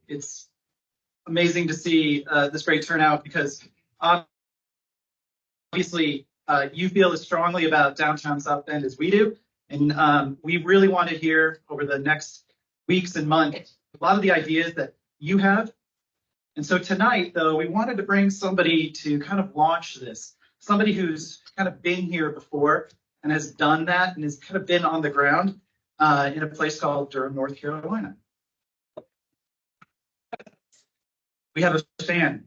It's amazing to see this great turnout because obviously you feel as strongly about downtown South Bend as we do. And we really want to hear over the next weeks and months a lot of the ideas that you have. And so tonight, though, we wanted to bring somebody to kind of launch this, somebody who's kind of been here before and has done that and has kind of been on the ground in a place called Durham, North Carolina. We have a fan.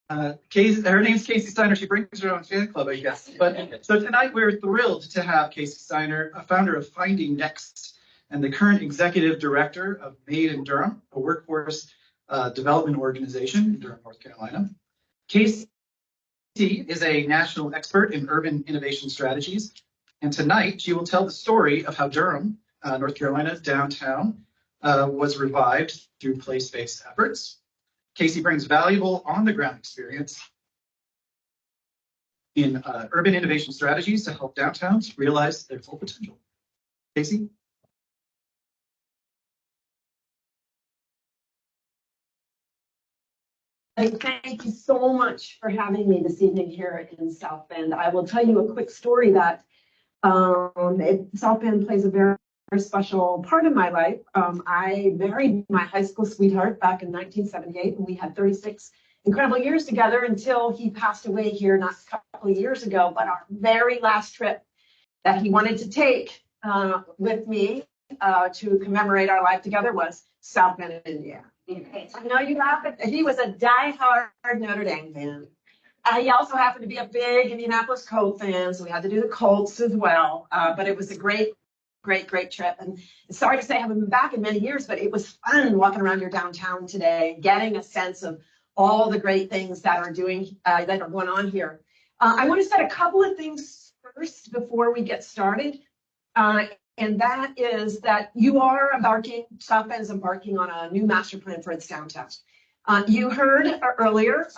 Her name's Casey Steiner. She brings her own fan club, I guess. But so tonight we're thrilled to have Casey Steiner, a founder of Finding Next and the current executive director of Made in Durham, a workforce development organization in Durham, North Carolina. Casey is a national expert in urban innovation strategies. And tonight she will tell the story of how Durham, North Carolina's downtown, was revived through place-based efforts. Casey brings valuable on-the-ground experience in urban innovation strategies to help downtowns realize their full potential. Casey? Thank you so much for having me this evening here in South Bend. I will tell you a quick story that South Bend plays a very special part of my life. I married my high school sweetheart back in 1978, and we had 36 incredible years together until he passed away here not a couple of years ago. But our very last trip that he wanted to take with me to commemorate our life together was South Bend, Indiana. I know you laugh at, he was a die-hard Notre Dame fan. He also happened to be a big Indianapolis Colts fan, so we had to do the Colts as well. But it was a great trip. And sorry to say I haven't been back in many years, but it was fun walking around your downtown today, getting a sense of all the great things that are going on here. I want to say a couple of things first before we get started. And that is that South Bend is embarking on a new master plan for its downtown. You heard earlier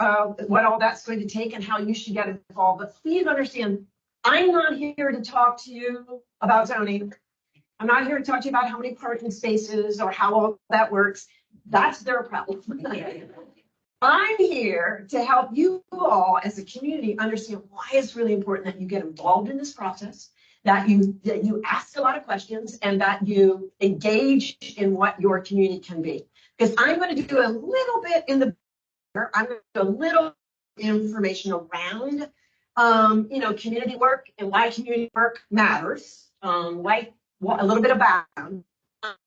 what all that's going to take and how you should get involved. But please understand, I'm not here to talk to you about zoning. I'm not here to talk to you about how many parking spaces or how all that works. That's their problem. I'm here to help you all as a community understand why it's really important that you get involved in this process, that you ask a lot of questions, and that you engage in what your community can be. Because I'm going to do a little bit I'm going to do a little information around community work and why community work matters, a little bit of background,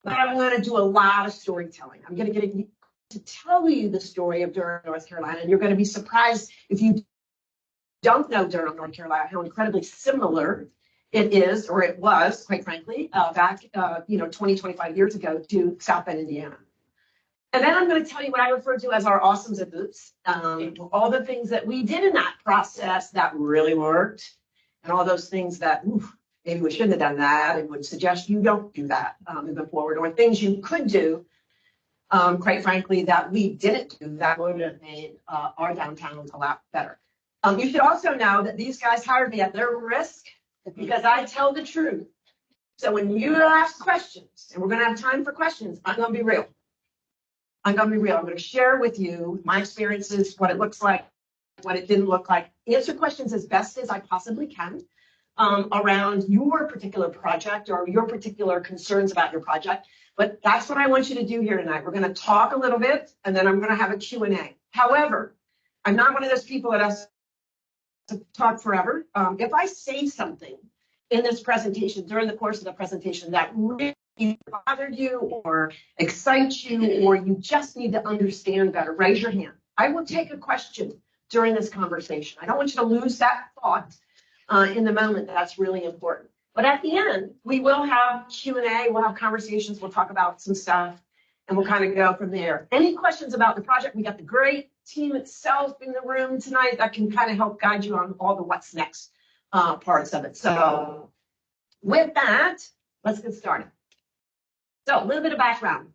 but I'm going to do a lot of storytelling. I'm going to get to tell you the story of Durham, North Carolina, and you're going to be surprised if you don't know Durham, North Carolina, how incredibly similar it is, or it was, quite frankly, back 20, 25 years ago to South Bend, Indiana. And then I'm going to tell you what I refer to as our awesomes and boots, all the things that we did in that process that really worked, and all those things that maybe we shouldn't have done that, and would suggest you don't do that moving forward, or things you could do, quite frankly, that we didn't do that would have made our downtown a lot better. You should also know that these guys hired me at their risk because I tell the truth. So when you ask questions, and we're going to have time for questions, I'm going to be real. I'm going to share with you my experiences, what it looks like, what it didn't look like, answer questions as best as I possibly can around your particular project or your particular concerns about your project. But that's what I want you to do here tonight. We're going to talk a little bit, and then I'm going to have a Q&A. However, I'm not one of those people that has to talk forever. If I say something in this presentation, during the course of the presentation, that really bothered you or excites you, or you just need to understand better, raise your hand. I will take a question during this conversation. I don't want you to lose that thought in the moment. That's really important. But at the end, we will have Q&A, we'll have conversations, we'll talk about some stuff, and we'll kind of go from there. Any questions about the project? We got the great team itself in the room tonight that can kind of help guide you on all the what's next parts of it. So with that, let's get started. So a little bit of background.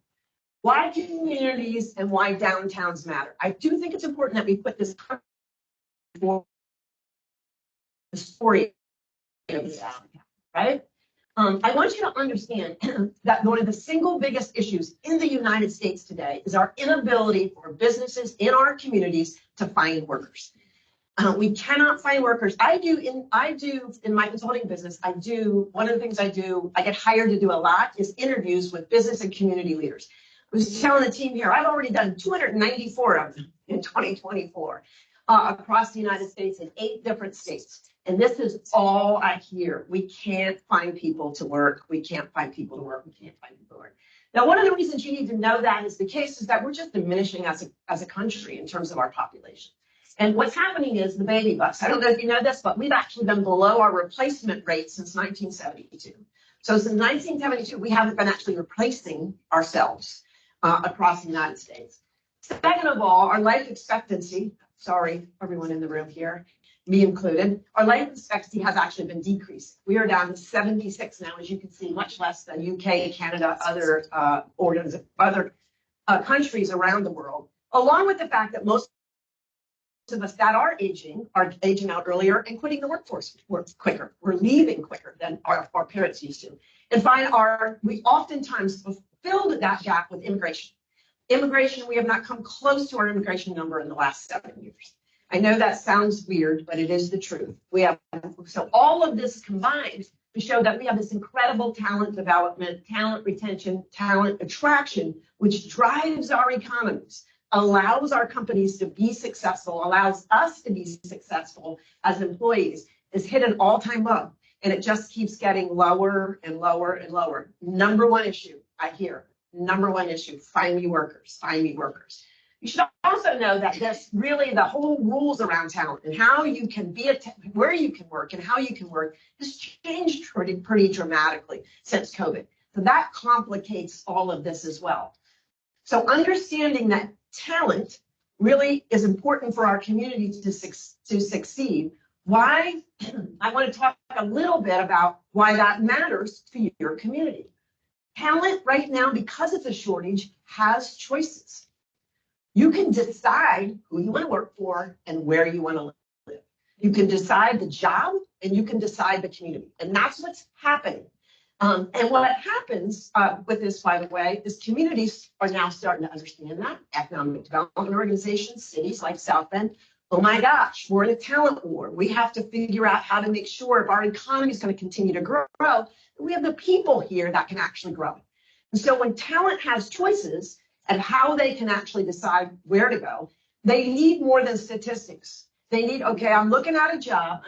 Why communities and why downtowns matter. I do think it's important that we put this for the story of the downtown, right? I want you to understand that one of the single biggest issues in the United States today is our inability for businesses in our communities to find workers. We cannot find workers. I do in my consulting business, one of the things I get hired to do a lot is interviews with business and community leaders. I was telling the team here, I've already done 294 of them in 2024 across the United States in 8 different states. And this is all I hear. We can't find people to work. We can't find people to work. We can't find people to work. Now, one of the reasons you need to know that is the case is that we're just diminishing as a country in terms of our population. And what's happening is the baby bust. I don't know if you know this, but we've actually been below our replacement rate since 1972. So since 1972, we haven't been actually replacing ourselves across the United States. Second of all, our life expectancy, sorry, everyone in the room here, me included, our life expectancy has actually been decreasing. We are down to 76 now, as you can see, much less than UK, Canada, other countries around the world, along with the fact that most of us that are aging out earlier and quitting the workforce quicker. We're leaving quicker than our parents used to. And we oftentimes filled that gap with immigration. Immigration, we have not come close to our immigration number in the last 7 years. I know that sounds weird, but it is the truth. So all of this combined to show that we have this incredible talent development, talent retention, talent attraction, which drives our economies, allows our companies to be successful, allows us to be successful as employees, is hit an all-time low. And it just keeps getting lower and lower and lower. Number one issue, I hear, find me workers, find me workers. You should also know that the whole rules around talent and how you can where you can work and how you can work has changed pretty dramatically since COVID. So that complicates all of this as well. So understanding that talent really is important for our community to succeed. Why? I want to talk a little bit about why that matters to your community. Talent right now, because it's a shortage, has choices. You can decide who you want to work for and where you want to live. You can decide the job and you can decide the community. And that's what's happening. And what happens with this, by the way, is communities are now starting to understand that. Economic development organizations, cities like South Bend, oh my gosh, we're in a talent war. We have to figure out how to make sure if our economy is going to continue to grow, that we have the people here that can actually grow it. And so when talent has choices and how they can actually decide where to go, they need more than statistics. They need, okay, I'm looking at a job.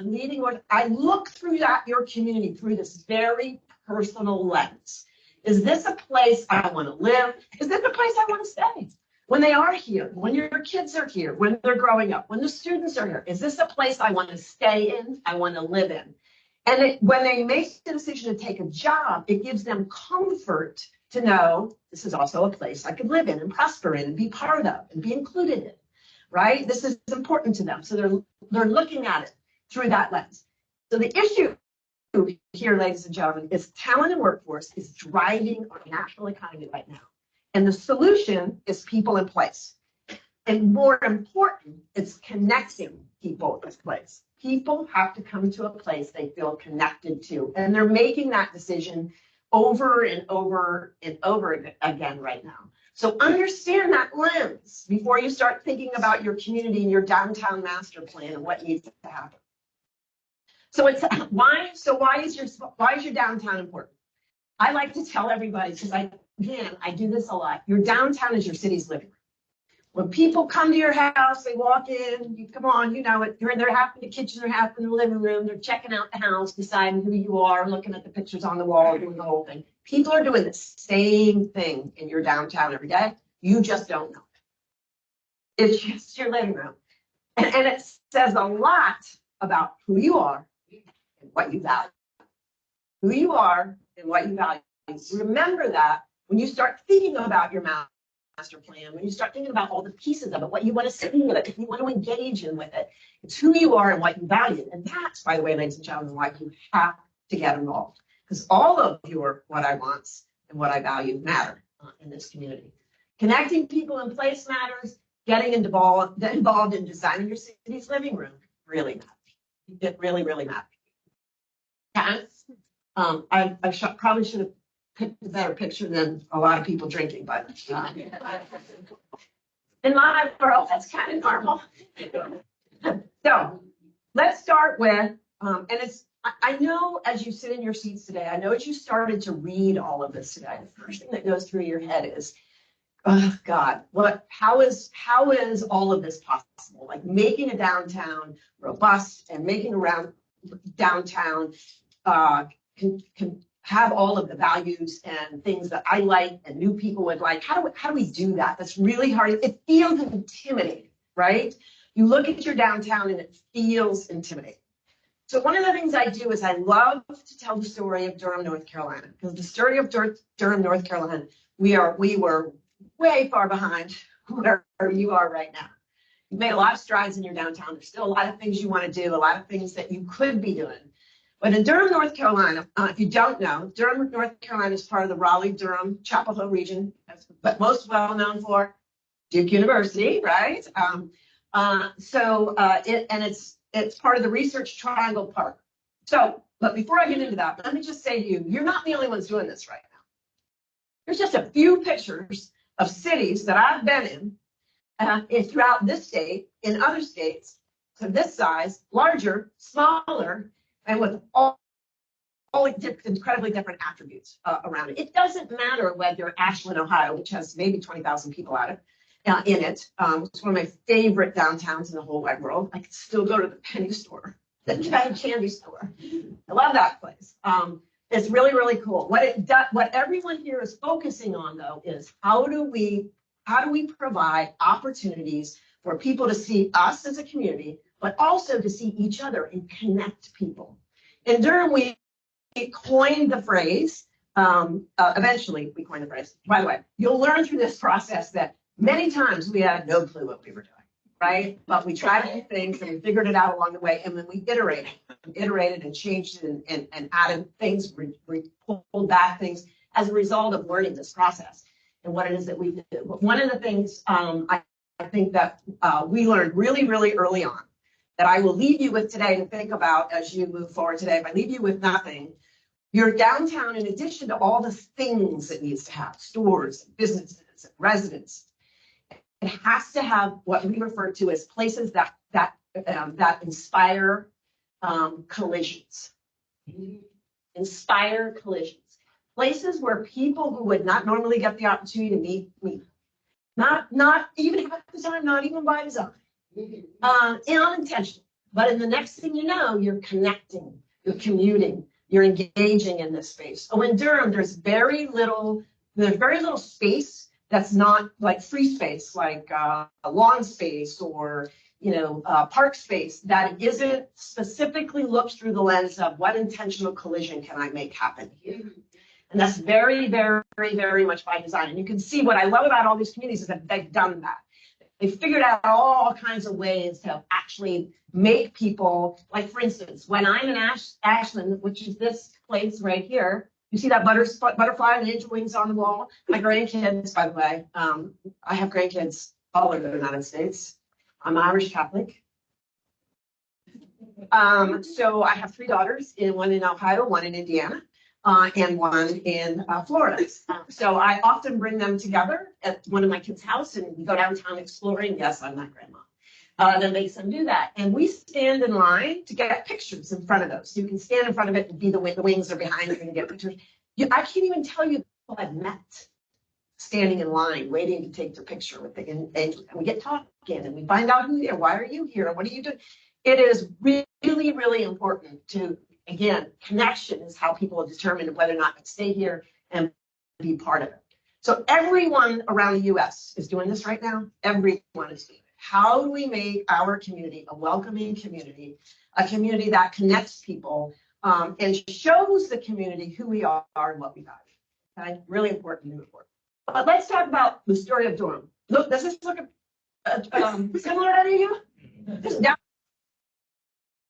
I look through your community through this very personal lens. Is this a place I want to live? Is this a place I want to stay? When they are here, when your kids are here, when they're growing up, when the students are here, is this a place I want to stay in, I want to live in? And when they make the decision to take a job, it gives them comfort to know this is also a place I could live in and prosper in and be part of and be included in, right? This is important to them. So they're looking at it through that lens. So the issue here, ladies and gentlemen, is talent and workforce is driving our national economy right now. And the solution is people in place. And more important, it's connecting people in place. People have to come to a place they feel connected to. And they're making that decision over and over and over again right now. So understand that lens before you start thinking about your community and your downtown master plan and what needs to happen. So why is your downtown important? I like to tell everybody, because I do this a lot. Your downtown is your city's living room. When people come to your house, they walk in, you come on, you know it. They're half in the kitchen, they're half in the living room, they're checking out the house, deciding who you are, looking at the pictures on the wall, doing the whole thing. People are doing the same thing in your downtown every day. You just don't know it. It's just your living room. And it says a lot about who you are and what you value. Who you are and what you value. Remember that when you start thinking about your master plan, when you start thinking about all the pieces of it, what you want to see with it, if you want to engage in with it, it's who you are and what you value. And that's, by the way, ladies and gentlemen, why you have to get involved. Because all of your what I wants and what I value matter in this community. Connecting people in place matters. Getting involved in designing your city's living room really matters. It really, really matters. Okay? Probably should have picked a better picture than a lot of people drinking, but in my world, that's kind of normal. So let's start with, I know as you sit in your seats today, I know as you started to read all of this today, the first thing that goes through your head is, oh God, how is all of this possible? Like making a downtown robust and making around downtown can have all of the values and things that I like and new people would like. How do we do that? That's really hard. It feels intimidating, right? You look at your downtown and it feels intimidating. So one of the things I do is I love to tell the story of Durham, North Carolina, because the story of Durham, North Carolina, we were way far behind where you are right now. You've made a lot of strides in your downtown. There's still a lot of things you want to do, a lot of things that you could be doing. But in Durham, North Carolina, if you don't know, Durham, North Carolina is part of the Raleigh-Durham Chapel Hill region, but most well known for Duke University, right? It's part of the Research Triangle Park. So, but before I get into that, let me just say to you, you're not the only ones doing this right now. There's just a few pictures of cities that I've been in throughout this state, in other states, to this size, larger, smaller, and with all incredibly different attributes around it. It doesn't matter whether Ashland, Ohio, which has maybe 20,000 people in it. It's one of my favorite downtowns in the whole wide world. I can still go to the penny store, the candy store. I love that place. It's really, really cool. What everyone here is focusing on, though, is how do we provide opportunities for people to see us as a community, but also to see each other and connect people. In Durham, we coined the phrase. Eventually, we coined the phrase. By the way, you'll learn through this process that many times we had no clue what we were doing, right? But we tried to do things and we figured it out along the way. And then we iterated and changed it and added things, we pulled back things as a result of learning this process and what it is that we do. But one of the things I think that we learned really, really early on that I will leave you with today to think about as you move forward today. If I leave you with nothing, your downtown, in addition to all the things it needs to have, stores, businesses, residents, it has to have what we refer to as places that inspire collisions. Inspire collisions. Places where people who would not normally get the opportunity to meet. Not even half the time, not even by design. Unintentional. But in the next thing you know, you're connecting, you're commuting, you're engaging in this space. So in Durham, there's very little space that's not like free space, like a lawn space or park space that isn't specifically looked through the lens of what intentional collision can I make happen here. And that's very, very, very much by design. And you can see what I love about all these communities is that they've done that. They figured out all kinds of ways to actually make people, like for instance, when I'm in Ashland, which is this place right here, you see that butterfly and angel wings on the wall? My grandkids, by the way, I have grandkids all over the United States. I'm Irish Catholic. So I have 3 daughters, one in Ohio, one in Indiana, and one in Florida. So I often bring them together at one of my kids' house and we go downtown exploring. Yes, I'm that grandma. That makes them do that. And we stand in line to get pictures in front of those. So you can stand in front of it and be the wings are behind it and get pictures. I can't even tell you people I've met standing in line, waiting to take their picture with the and we get talking and we find out who they are. Why are you here? What are you doing? It is really, really important to, again, connection is how people determine whether or not to stay here and be part of it. So everyone around the U.S. is doing this right now. Everyone is doing it. How do we make our community a welcoming community, a community that connects people and shows the community who we are and what we value? Okay? Really important to move forward. But let's talk about the story of Durham. Look, does this look similar to you? This down.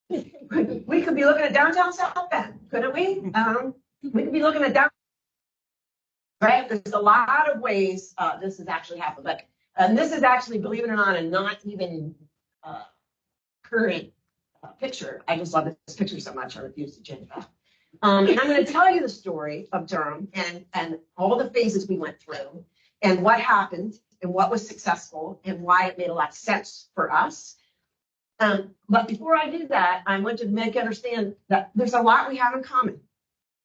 We could be looking at downtown South Bend, couldn't we? We could be looking at downtown. Right? There's a lot of ways this has actually happened, but and this is actually, believe it or not, a not even current picture. I just love this picture so much, I refuse to change that. And I'm going to tell you the story of Durham and all the phases we went through and what happened and what was successful and why it made a lot of sense for us. But before I do that, I want to make you understand that there's a lot we have in common.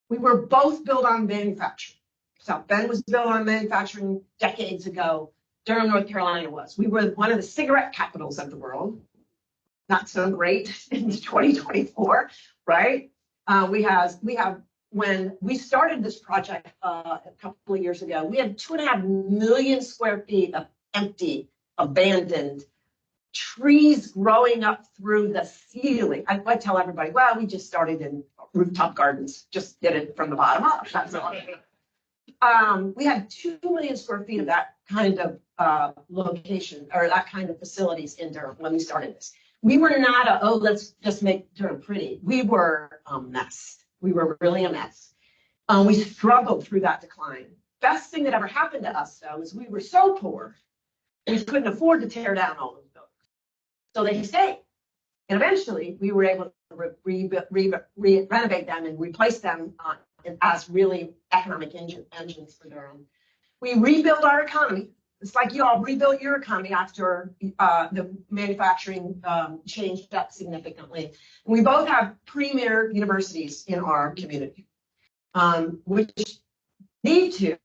We were both built on manufacturing. South Bend was built on manufacturing decades ago. Durham, North Carolina was. We were one of the cigarette capitals of the world. Not so great in 2024, right? We have when we started this project a couple of years ago, we had 2.5 million square feet of empty, abandoned trees growing up through the ceiling. I tell everybody, well, we just started in rooftop gardens, just did it from the bottom up. That's all. We had 2 million square feet of that kind of location or that kind of facilities in Durham when we started this. We were not let's just make Durham pretty. We were a mess. We were really a mess. We struggled through that decline. Best thing that ever happened to us, though, is we were so poor, we couldn't afford to tear down all those buildings. So they stayed. And eventually, we were able to renovate them and replace them as really economic engines for Durham. We rebuilt our economy. It's like you all rebuilt your economy after the manufacturing changed up significantly. And we both have premier universities in our community, which need to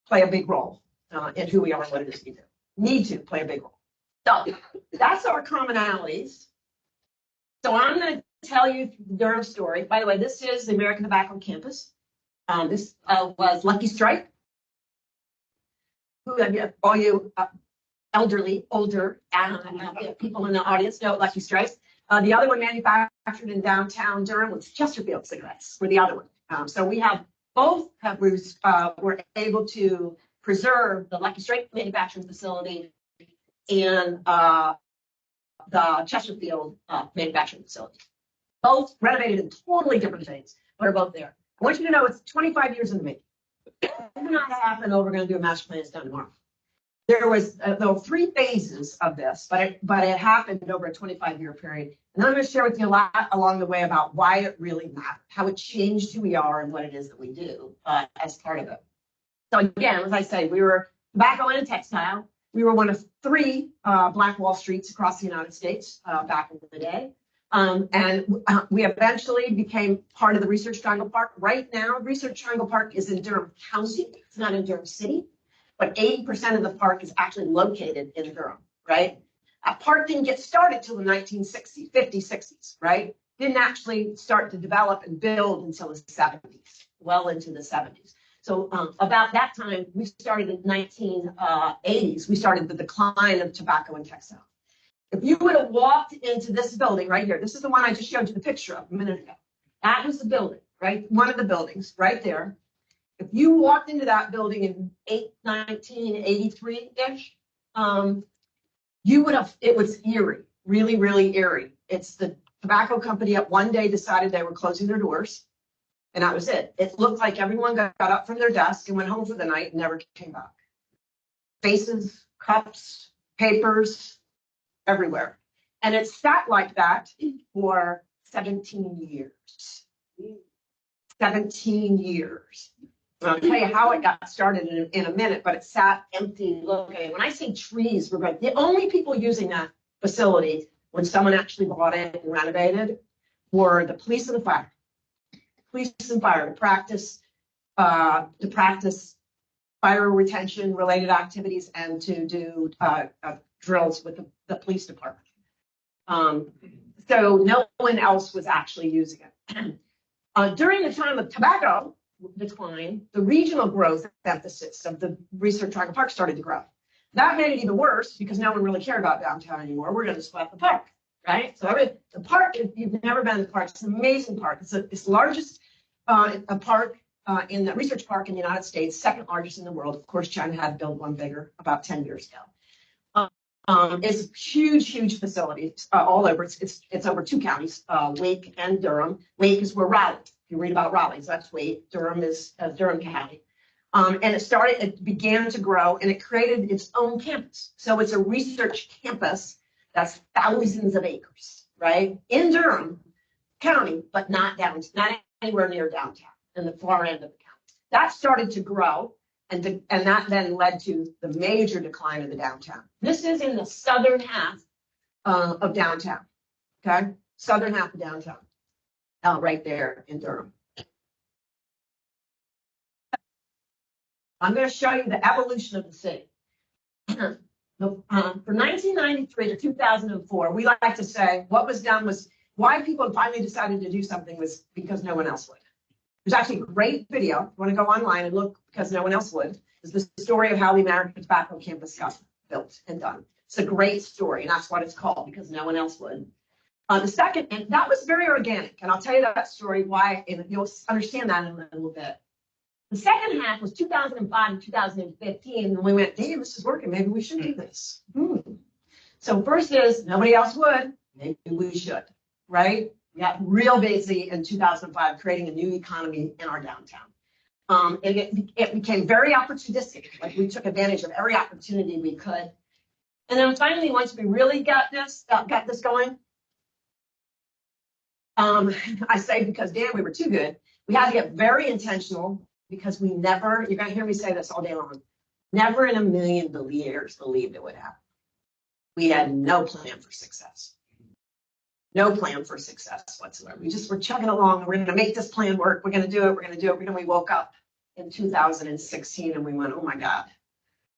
play a big role in who we are and what it is we do. Need to play a big role. So that's our commonalities. So I'm going to tell you the Durham story. By the way, this is the American Tobacco campus. This was Lucky Strike. Who all you elderly, older people in the audience know Lucky Strikes. The other one manufactured in downtown Durham was Chesterfield cigarettes, were the other one. So we have both were able to preserve the Lucky Strike manufacturing facility and the Chesterfield manufacturing facility. Both renovated in totally different things, but are both there. I want you to know it's 25 years in the making. It did not happen. We're going to do a master plan. It's done tomorrow. There was 3 phases of this, but it happened over a 25-year period. And I'm going to share with you a lot along the way about why it really mattered, how it changed who we are and what it is that we do as part of it. So again, as I say, we were tobacco and textile. We were one of 3 Black Wall Streets across the United States back in the day. And we eventually became part of the Research Triangle Park. Right now, Research Triangle Park is in Durham County. It's not in Durham City, but 80% of the park is actually located in Durham, right? That park didn't get started till the 1960s, 50s, 60s, right? Didn't actually start to develop and build until the 70s, well into the 70s. So about that time, we started in the 1980s. We started the decline of tobacco and textile. If you would have walked into this building right here, this is the one I just showed you the picture of a minute ago. That was the building, right? One of the buildings right there. If you walked into that building in 1983-ish, you would have, it was eerie, really, really eerie. It's the tobacco company up one day decided they were closing their doors, and that was it. It looked like everyone got up from their desk and went home for the night and never came back. Faces, cups, papers, everywhere. And it sat like that for 17 years. 17 years. I'll tell you how it got started in a minute, but it sat empty looking. When I say trees were great, the only people using that facility when someone actually bought it and renovated were the police and the fire. Police and fire to practice fire retention related activities and to do drills with the police department. So no one else was actually using it. During the time of tobacco decline, the regional growth emphasis of the Research Triangle Park started to grow. That made it even worse because no one really cared about downtown anymore. We're going to split the park, right? So the park, if you've never been to the park, it's an amazing park. It's the largest park in the research park in the United States, second largest in the world. Of course, China had to build one bigger about 10 years ago. It's huge, huge facilities all over. It's over 2 counties, Wake and Durham. Wake is where Raleigh. If you read about Raleigh, so that's Wake. Durham is Durham County. And it began to grow, and it created its own campus. So it's a research campus that's thousands of acres, right? In Durham, county, but not anywhere near downtown, in the far end of the county. That started to grow, and that then led to the major decline of the downtown. This is in the southern half of downtown, okay? Southern half of downtown, right there in Durham. I'm going to show you the evolution of the city. For 1993 to 2004, we like to say what was done was why people finally decided to do something was because no one else would. There's actually a great video. If you want to go online and look because no one else would. It's the story of how the American Tobacco Campus got built and done. It's a great story, and that's what it's called because no one else would. The second, and that was very organic, and I'll tell you that story why, and you'll understand that in a little bit. The second half was 2005 and 2015, and we went, damn, this is working. Maybe we should do this. So first is nobody else would. Maybe we should, right? We got real busy in 2005 creating a new economy in our downtown. And it became very opportunistic. Like we took advantage of every opportunity we could. And then finally, once we really got this going, I say because damn, we were too good. We had to get very intentional because we never, you're going to hear me say this all day long, never in a million years believed it would happen. We had no plan for success. No plan for success whatsoever. We just were chugging along. We're going to make this plan work. We're going to do it. We're going to do it. We woke up in 2016 and we went, oh my God,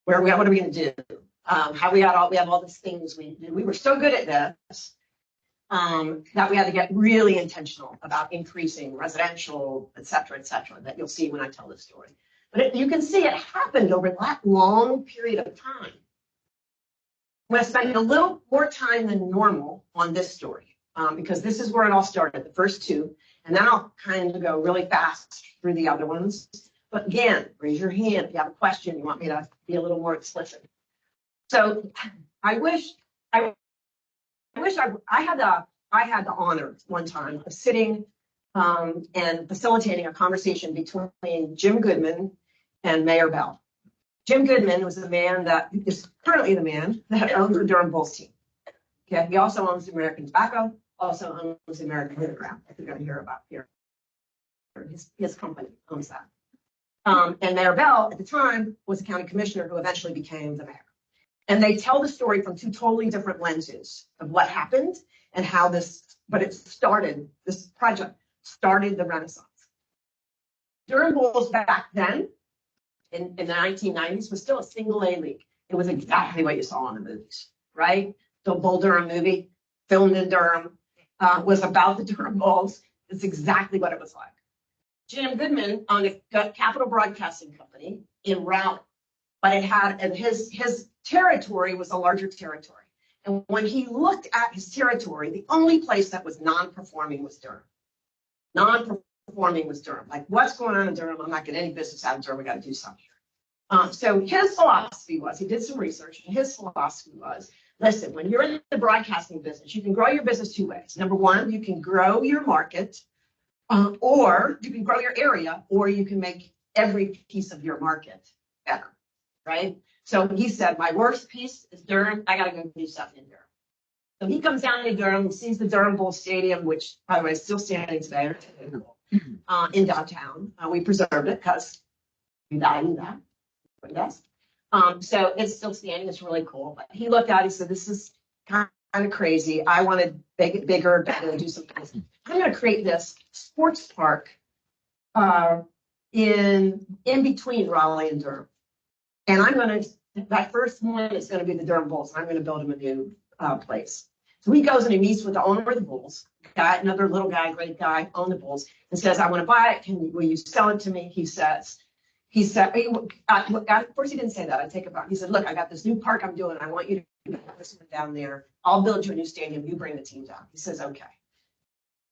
what are we going to do? We have all these things we did. We were so good at this that we had to get really intentional about increasing residential, et cetera, that you'll see when I tell this story. But you can see it happened over that long period of time. I'm going to spend a little more time than normal on this story. Because this is where it all started, the first two, and then I'll kind of go really fast through the other ones. But again, raise your hand if you have a question, you want me to be a little more explicit. So I had the honor one time of sitting and facilitating a conversation between Jim Goodman and Mayor Bell. Jim Goodman was the man that is currently the man that owns the Durham Bulls team. Okay, he also owns the American Tobacco. Also owns the American Underground, if you're going to hear about here. His company owns that. And Mayor Bell, at the time, was a county commissioner who eventually became the mayor. And they tell the story from two totally different lenses of what happened and how this project started the Renaissance. Durham Bulls back then, in the 1990s, was still a single A league. It was exactly what you saw in the movies, right? The Bull Durham movie, filmed in Durham, was about the Durham Bulls. It's exactly what it was like. Jim Goodman owned a Capital Broadcasting Company in Raleigh, but his territory was a larger territory. And when he looked at his territory, the only place that was non-performing was Durham. Non-performing was Durham. Like, what's going on in Durham? I'm not getting any business out of Durham. We got to do something here. So his philosophy was, he did some research, and his philosophy was, listen, when you're in the broadcasting business, you can grow your business two ways. Number one, you can grow your market, or you can grow your area, or you can make every piece of your market better, right? So he said, my worst piece is Durham. I got to go do something in Durham. So he comes down to Durham, sees the Durham Bulls Stadium, which, by the way, is still standing today, in downtown. We preserved it because we value that. Yes. So it's still standing. It's really cool. But he looked at it, he said, this is kind of crazy. I want to make it bigger, better, do some things. I'm going to create this sports park in between Raleigh and Durham. And that first one is going to be the Durham Bulls. I'm going to build him a new place. So he goes and he meets with the owner of the Bulls, another little guy, great guy, own the Bulls, and says, I want to buy it. Will you sell it to me? He said, at first he didn't say that. I take it back. He said, look, I got this new park I'm doing. I want you to do this one down there. I'll build you a new stadium. You bring the team down. He says, okay.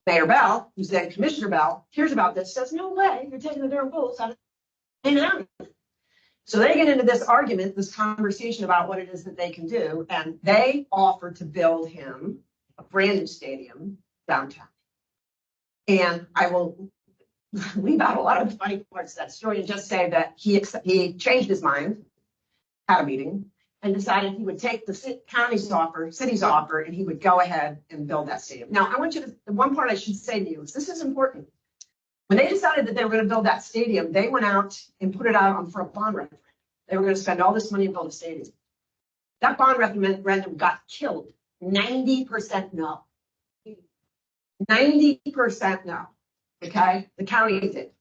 Mayor Bell, who's then Commissioner Bell, hears about this, says, no way, you're taking the Durham Bulls out of So they get into this argument, this conversation about what it is that they can do, and they offer to build him a brand new stadium downtown. And I will leave out a lot of the funny parts of that story and just say that he changed his mind at a meeting and decided he would take the city's offer, and he would go ahead and build that stadium. Now, I want you to, the one part I should say to you is this is important. When they decided that they were going to build that stadium, they went out and put it out for a bond referendum. They were going to spend all this money and build a stadium. That bond referendum got killed. 90% no. 90% no. Okay, the county did.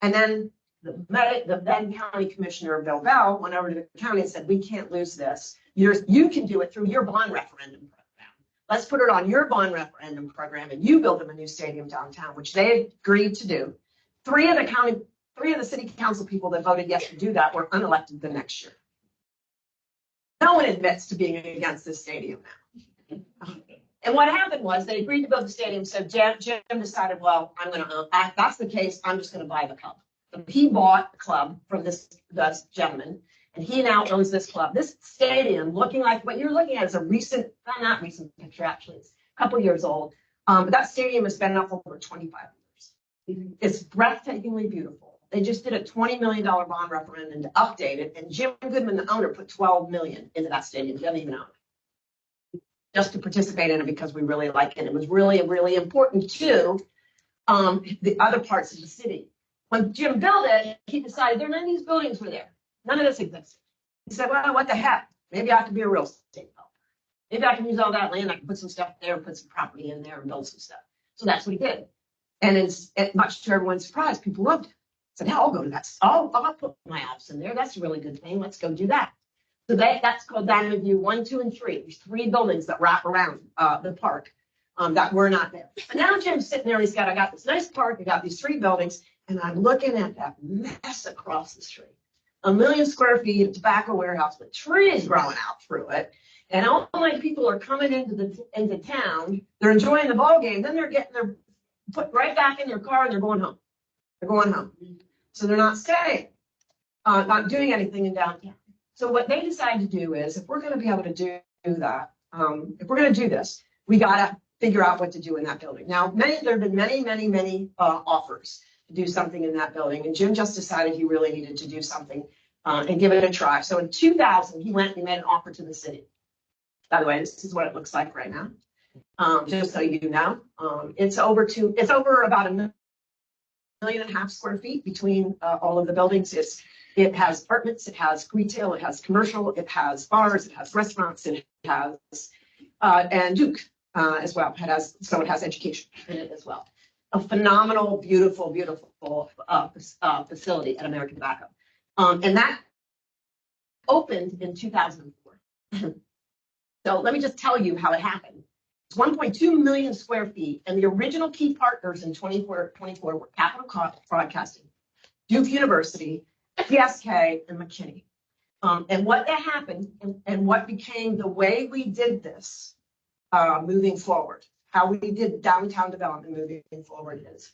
And then the then county commissioner, Bill Bell, went over to the county and said, we can't lose this. You can do it through your bond referendum program. Let's put it on your bond referendum program and you build them a new stadium downtown, which they agreed to do. Three of the city council people that voted yes to do that were unelected the next year. No one admits to being against this stadium now. And what happened was they agreed to build the stadium. So Jim decided, well, I'm going to, if that's the case, I'm just going to buy the club. So he bought the club from this gentleman, and he now owns this club. This stadium, looking like what you're looking at, is a recent, not recent picture, actually, it's a couple years old. But that stadium has been up over 25 years. It's breathtakingly beautiful. They just did a $20 million bond referendum to update it, and Jim Goodman, the owner, put $12 million into that stadium. He doesn't even own it, just to participate in it because we really like it. It was really, really important to the other parts of the city. When Jim built it, he decided none of these buildings were there. None of this existed. He said, well, what the heck? Maybe I could be a real estate developer. Maybe I can use all that land. I can put some stuff there, put some property in there and build some stuff. So that's what he did. And it's much to everyone's surprise, people loved it. Said, yeah, I'll go to that. I'll put my office in there. That's a really good thing. Let's go do that. So that's called Diamond View 1, 2, and 3. There's 3 buildings that wrap around the park that were not there. But now Jim's sitting there. I got this nice park. I got these 3 buildings. And I'm looking at that mess across the street. 1 million square feet of tobacco warehouse with trees growing out through it. And all my people are coming into town. They're enjoying the ball game. Then they're put right back in their car and they're going home. They're going home. So they're not staying, not doing anything in downtown. So what they decided to do is, if we're going to be able to do that, if we're going to do this, we got to figure out what to do in that building. Now, there have been many offers to do something in that building. And Jim just decided he really needed to do something and give it a try. So in 2000, he went and he made an offer to the city. By the way, this is what it looks like right now. Just so you know, it's over about 1.5 million square feet between all of the buildings. It has apartments, it has retail, it has commercial, it has bars, it has restaurants, it has and Duke as well. It has education in it as well. A phenomenal, beautiful facility at American Tobacco. And that opened in 2004. So let me just tell you how it happened. It's 1.2 million square feet, and the original key partners in 2024 were Capital Broadcasting, Duke University, GSK, and McKinney. And what that happened, and what became the way we did this moving forward, how we did downtown development moving forward is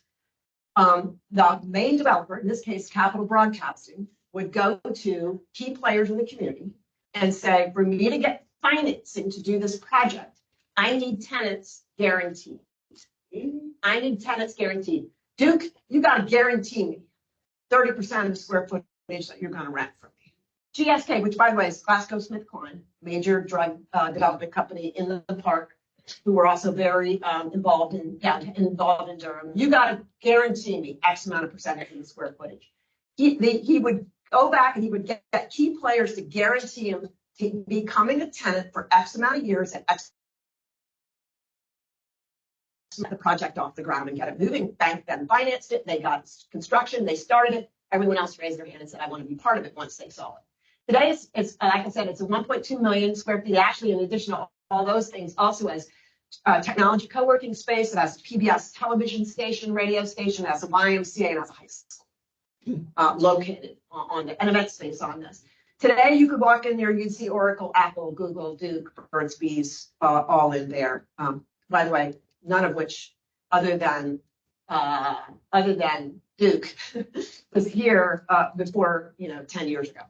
the main developer, in this case, Capital Broadcasting, would go to key players in the community and say, for me to get financing to do this project, I need tenants guaranteed. I need tenants guaranteed. Duke, you got to guarantee me 30% of the square footage that you're going to rent from me. GSK, which by the way is GlaxoSmithKline, major drug development company in the park, who were also very involved in Durham. You got to guarantee me X amount of percentage of the square footage. He would go back and he would get key players to guarantee him to becoming a tenant for X amount of years at X the project off the ground and get it moving. Bank then financed it. They got construction. They started it. Everyone else raised their hand and said, I want to be part of it once they saw it. Today, it's like I said, it's a 1.2 million square feet. Actually, in addition to all those things, also has technology co-working space. It has a PBS television station, radio station. It has a YMCA and has a high school located on the event space on this. Today, you could walk in there, you'd see Oracle, Apple, Google, Duke, Burt's Bees, all in there. By the way, none of which, other than Duke, was here before 10 years ago.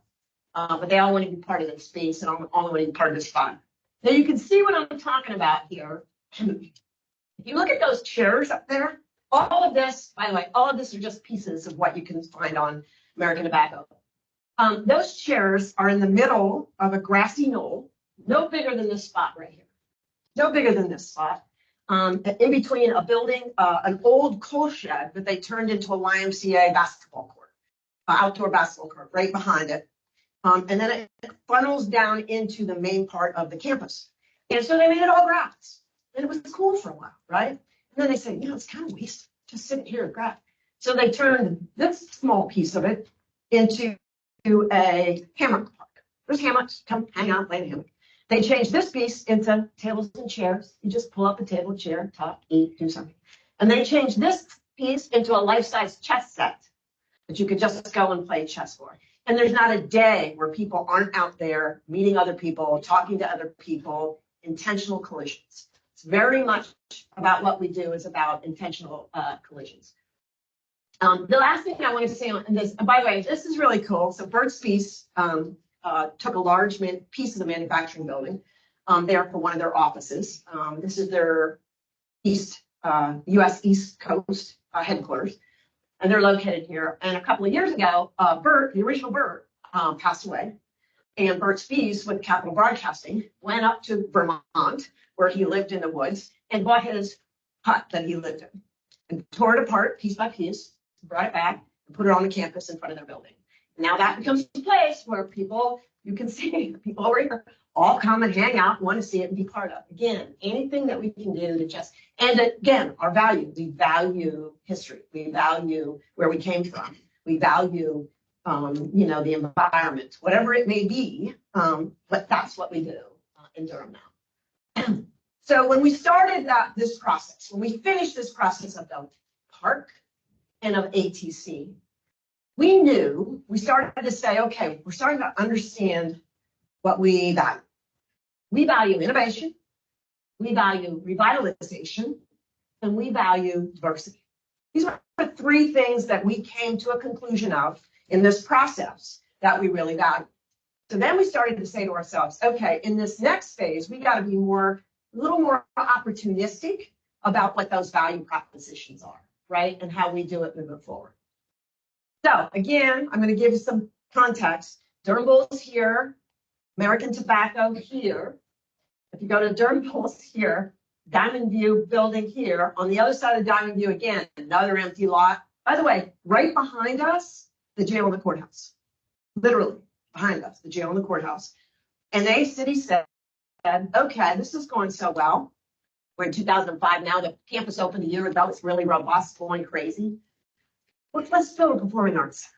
But they all want to be part of this space and all want to be part of this fun. Now you can see what I'm talking about here. If you look at those chairs up there, all of this, by the way, all of this are just pieces of what you can find on American Tobacco. Those chairs are in the middle of a grassy knoll, no bigger than this spot right here. No bigger than this spot. In between a building, an old coal shed that they turned into a YMCA basketball court, outdoor basketball court right behind it. And then it funnels down into the main part of the campus. And so they made it all grass. And it was cool for a while, right? And then they said, it's kind of waste just sitting here at grass. So they turned this small piece of it into a hammock park. There's hammocks, come hang out, lay in a hammock. They changed this piece into tables and chairs. You just pull up a table, chair, talk, eat, do something. And they changed this piece into a life-size chess set that you could just go and play chess for. And there's not a day where people aren't out there meeting other people, talking to other people, intentional collisions. It's very much about what we do is about intentional collisions. The last thing I wanted to say on this, by the way, this is really cool. So Burt's Bees took a large piece of the manufacturing building there for one of their offices. This is their U.S. East Coast headquarters, and they're located here. And a couple of years ago, Burt, the original Burt, passed away. And Burt's Bees with Capital Broadcasting went up to Vermont, where he lived in the woods, and bought his hut that he lived in and tore it apart piece by piece, brought it back, and put it on the campus in front of their building. Now that becomes a place where people, you can see people over here, all come and hang out, want to see it and be part of. Again, anything that we can do to just, and again, our value, we value history. We value where we came from. We value, the environment, whatever it may be, but that's what we do in Durham now. So when we started this process, when we finished this process of the park and of ATC, we started to say, okay, we're starting to understand what we value. We value innovation, we value revitalization, and we value diversity. These are the three things that we came to a conclusion of in this process that we really value. So then we started to say to ourselves, okay, in this next phase, we got to be a little more opportunistic about what those value propositions are, right? And how we do it moving forward. So again, I'm going to give you some context. Durham Bulls here, American Tobacco here. If you go to Durham Bulls here, Diamond View building here. On the other side of Diamond View, again, another empty lot. By the way, right behind us, the jail and the courthouse. Literally behind us, the jail and the courthouse. And the city said, okay, this is going so well. We're in 2005 now. The campus opened a year ago. It's really robust, going crazy. Let's build a performing arts center.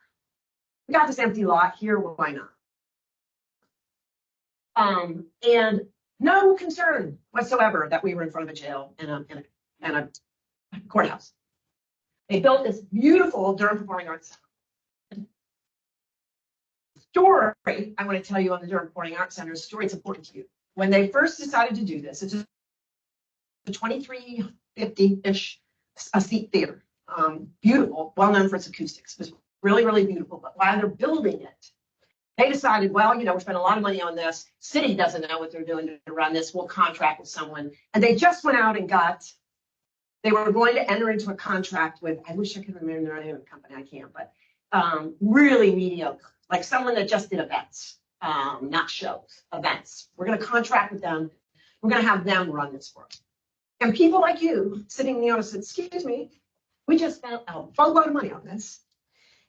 We got this empty lot here. Why not? And no concern whatsoever that we were in front of a jail and a courthouse. They built this beautiful Durham Performing Arts Center. Story I want to tell you on the Durham Performing Arts Center. Story is important to you. When they first decided to do this, it's a 2350-ish seat theater. Beautiful, well known for its acoustics. It was really, really beautiful. But while they're building it, they decided, well, we're spending a lot of money on this. City doesn't know what they're doing to run this. We'll contract with someone. And they just went out and they were going to enter into a contract with, I wish I could remember the name of the company, I can't, but really mediocre, like someone that just did events, not shows, events. We're going to contract with them. We're going to have them run this for us. And people like you sitting in the audience said, excuse me, we just spent a boatload of money on this.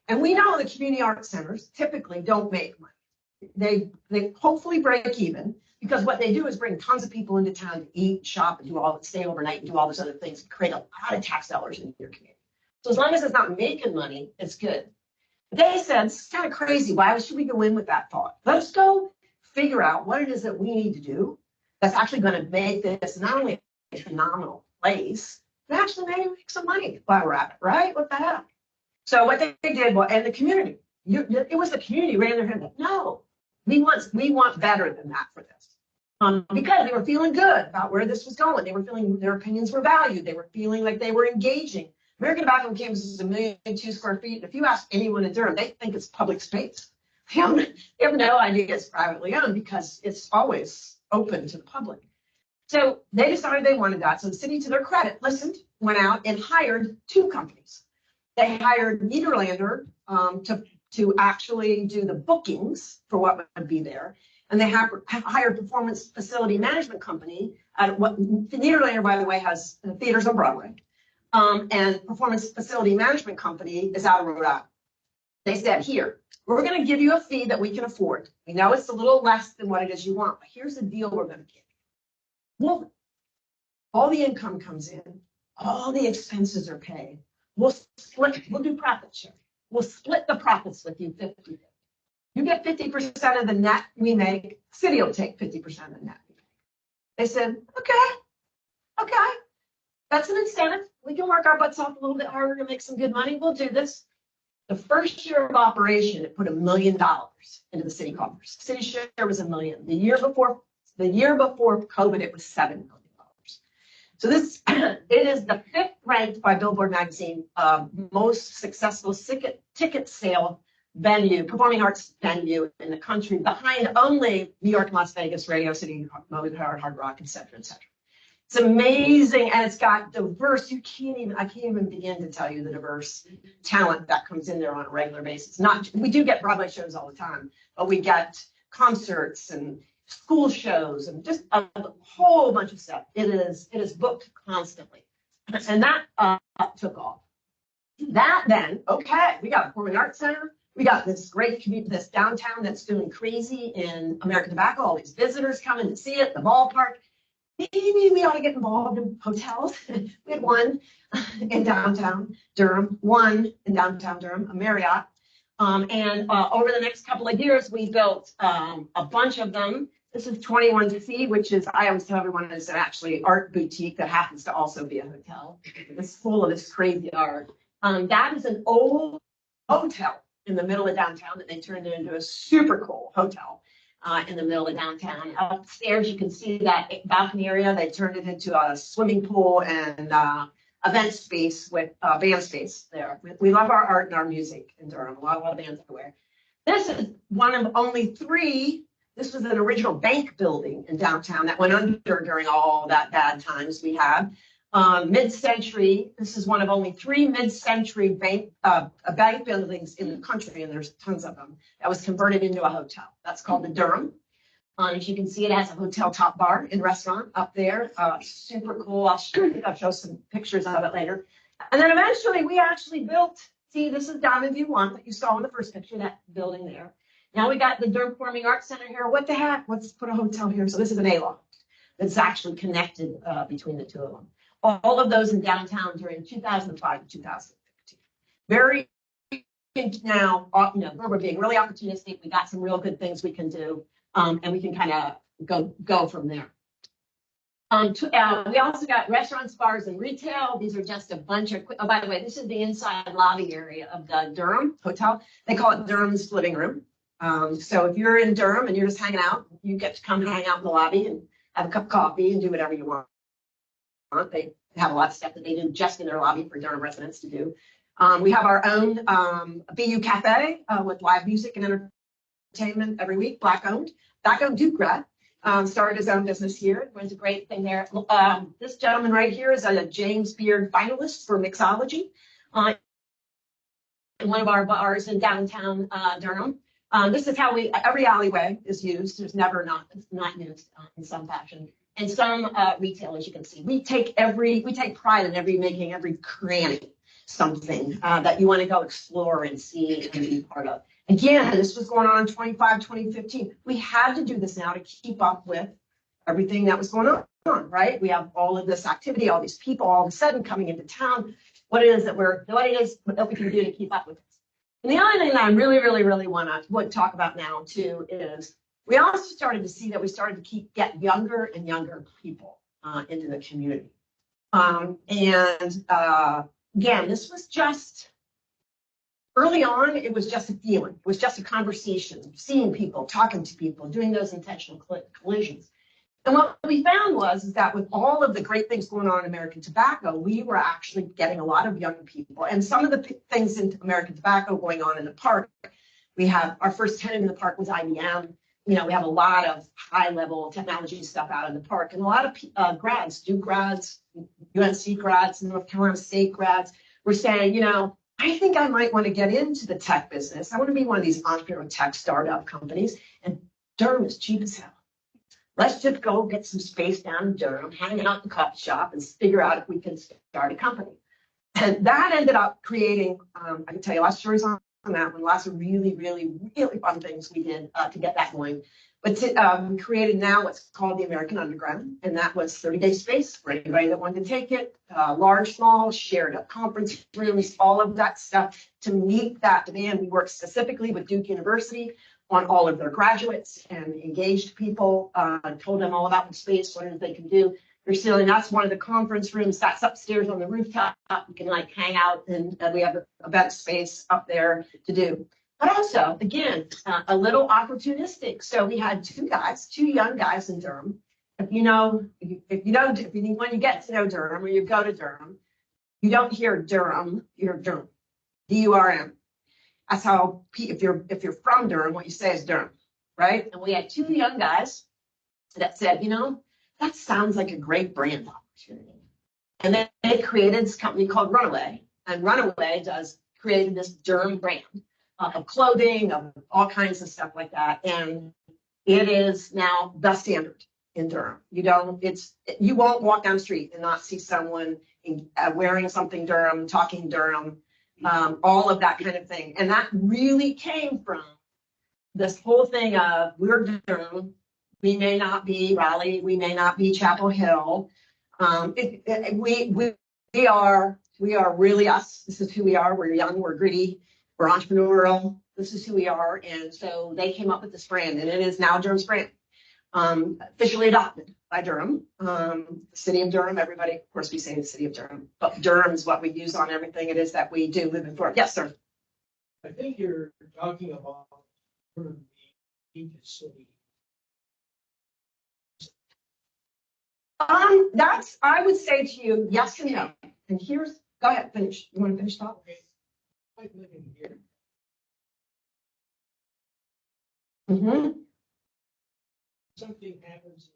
And we know the community arts centers typically don't make money. They hopefully break even because what they do is bring tons of people into town to eat, shop, and stay overnight and do all those other things and create a lot of tax dollars in your community. So as long as it's not making money, it's good. They said, it's kind of crazy. Why should we go in with that thought? Let's go figure out what it is that we need to do that's actually going to make this not only a phenomenal place, but actually maybe make some money while we're at it, right? What the heck? So what they did, and the community, it was the community ran their hand. No, we want better than that for this. Because they were feeling good about where this was going. They were feeling their opinions were valued. They were feeling like they were engaging. American Tobacco campus is 1,002,000 square feet. If you ask anyone in Durham, they think it's public space. They have no idea it's privately owned because it's always open to the public. So they decided they wanted that. So the city, to their credit, listened, went out and hired two companies. They hired Niederlander to to actually do the bookings for what would be there. And they have hired performance facility management company at what Theater Later, by the way, has theaters on Broadway. And performance facility management company is out of Rhode Island. They said, here, we're going to give you a fee that we can afford. We know it's a little less than what it is you want, but here's the deal we're going to give you. Well, all the income comes in, all the expenses are paid. We'll do profit share. We'll split the profits with you 50-50. You get 50% of the net we make, city will take 50% of the net we make. They said, okay, that's an incentive. We can work our butts off a little bit harder to make some good money. We'll do this. The first year of operation, it put $1 million into the city coffers. City share was $1 million. The year before COVID, it was $7 million. So this, it is the 5th ranked by Billboard magazine most successful ticket sale venue, performing arts venue in the country, behind only New York, Las Vegas, Radio City, Hard Rock, et cetera, et cetera. It's amazing, and it's got diverse. I can't even begin to tell you the diverse talent that comes in there on a regular basis. We do get Broadway shows all the time, but we get concerts and school shows and just a whole bunch of stuff. It is booked constantly, and that took off. That then, okay, we got a performing arts center. We got this great community, this downtown that's doing crazy in American Tobacco. All these visitors coming to see it, the ballpark. Maybe we ought to get involved in hotels. We had one in downtown Durham, a Marriott. And over the next couple of years, we built a bunch of them. This is 21C, which is, I always tell everyone, is actually art boutique that happens to also be a hotel. It's full of this crazy art. That is an old hotel in the middle of downtown that they turned into a super cool hotel. In the middle of downtown. Upstairs, you can see that balcony area. They turned it into a swimming pool and event space with band space there. We love our art and our music in Durham. A lot of bands everywhere. This is one of only 3. This was an original bank building in downtown that went under during all that bad times we had. Mid-century, this is one of only 3 mid-century bank buildings in the country, and there's tons of them, that was converted into a hotel. That's called the Durham. As you can see, it has a hotel top bar and restaurant up there. Super cool. I'll show some pictures of it later. And then eventually we actually built, see, this is Diamond View 1 that you saw in the first picture, that building there. Now we got the Durham Performing Arts Center here. What the heck? Let's put a hotel here. So this is an A-loft that's actually connected between the two of them. All of those in downtown during 2005 and 2015. Very now, we're being really opportunistic. We got some real good things we can do, and we can kind of go from there. We also got restaurants, bars, and retail. These are just a bunch of. Oh, by the way, this is the inside lobby area of the Durham Hotel. They call it Durham's living room. So if you're in Durham and you're just hanging out, you get to come hang out in the lobby and have a cup of coffee and do whatever you want. They have a lot of stuff that they do just in their lobby for Durham residents to do. We have our own BU Cafe with live music and entertainment every week, Black-owned. Black-owned Duke grad. Started his own business here. It was a great thing there. This gentleman right here is a James Beard finalist for mixology. In one of our bars in downtown Durham. This is how every alleyway is used. There's never not used in some fashion. And some retailers, you can see, we take pride in making every cranny something that you want to go explore and see and be part of. Again, this was going on in 2015. We had to do this now to keep up with everything that was going on, right? We have all of this activity, all these people all of a sudden coming into town. What it is that we can do to keep up with this. And the other thing that I really want to talk about now too is we also started to see that we started to get younger and younger people into the community. Again, this was just early on. It was just a feeling. It was just a conversation, seeing people, talking to people, doing those intentional collisions. And what we found was that with all of the great things going on in American Tobacco, we were actually getting a lot of young people. And some of the things in American Tobacco going on in the park, we have our first tenant in the park was IBM. We have a lot of high-level technology stuff out in the park, and a lot of grads, Duke grads, UNC grads, North Carolina State grads, were saying, I think I might want to get into the tech business. I want to be one of these entrepreneur tech startup companies. And Durham is cheap as hell. Let's just go get some space down in Durham, hang out in the coffee shop, and figure out if we can start a company. And that ended up creating, I can tell you lots of stories on that one, lots of really, really, really fun things we did to get that going. But we created now what's called the American Underground, and that was 30-day space for anybody that wanted to take it, large, small, shared up conference rooms, all of that stuff to meet that demand. We worked specifically with Duke University on all of their graduates and engaged people, told them all about the space, what they can do. And that's one of the conference rooms that's upstairs on the rooftop. You can like hang out, and we have an event space up there to do. But also, again, a little opportunistic. So we had two young guys in Durham. If you when you get to know Durham or you go to Durham, you don't hear Durham, you hear Durham, D-U-R-M. That's how, if you're from Durham, what you say is Durham, right? And we had two young guys that said, that sounds like a great brand opportunity. And then they created this company called Runaway, and Runaway created this Durham brand of clothing, of all kinds of stuff like that. And it is now the standard in Durham. You won't walk down the street and not see someone wearing something Durham, talking Durham, all of that kind of thing. And that really came from this whole thing of we're Durham. We may not be Raleigh, we may not be Chapel Hill. We are really us. This is who we are. We're young, we're gritty, we're entrepreneurial. This is who we are. And so they came up with this brand, and it is now Durham's brand, officially adopted by Durham. The city of Durham, everybody, of course, we say the city of Durham, but Durham is what we use on everything it is that we do moving forward. Yes, sir. I think you're talking about Durham being a city. I would say to you, yes and no. And go ahead, finish. You want to finish that? Okay. I live in here. Mm-hmm. Something happens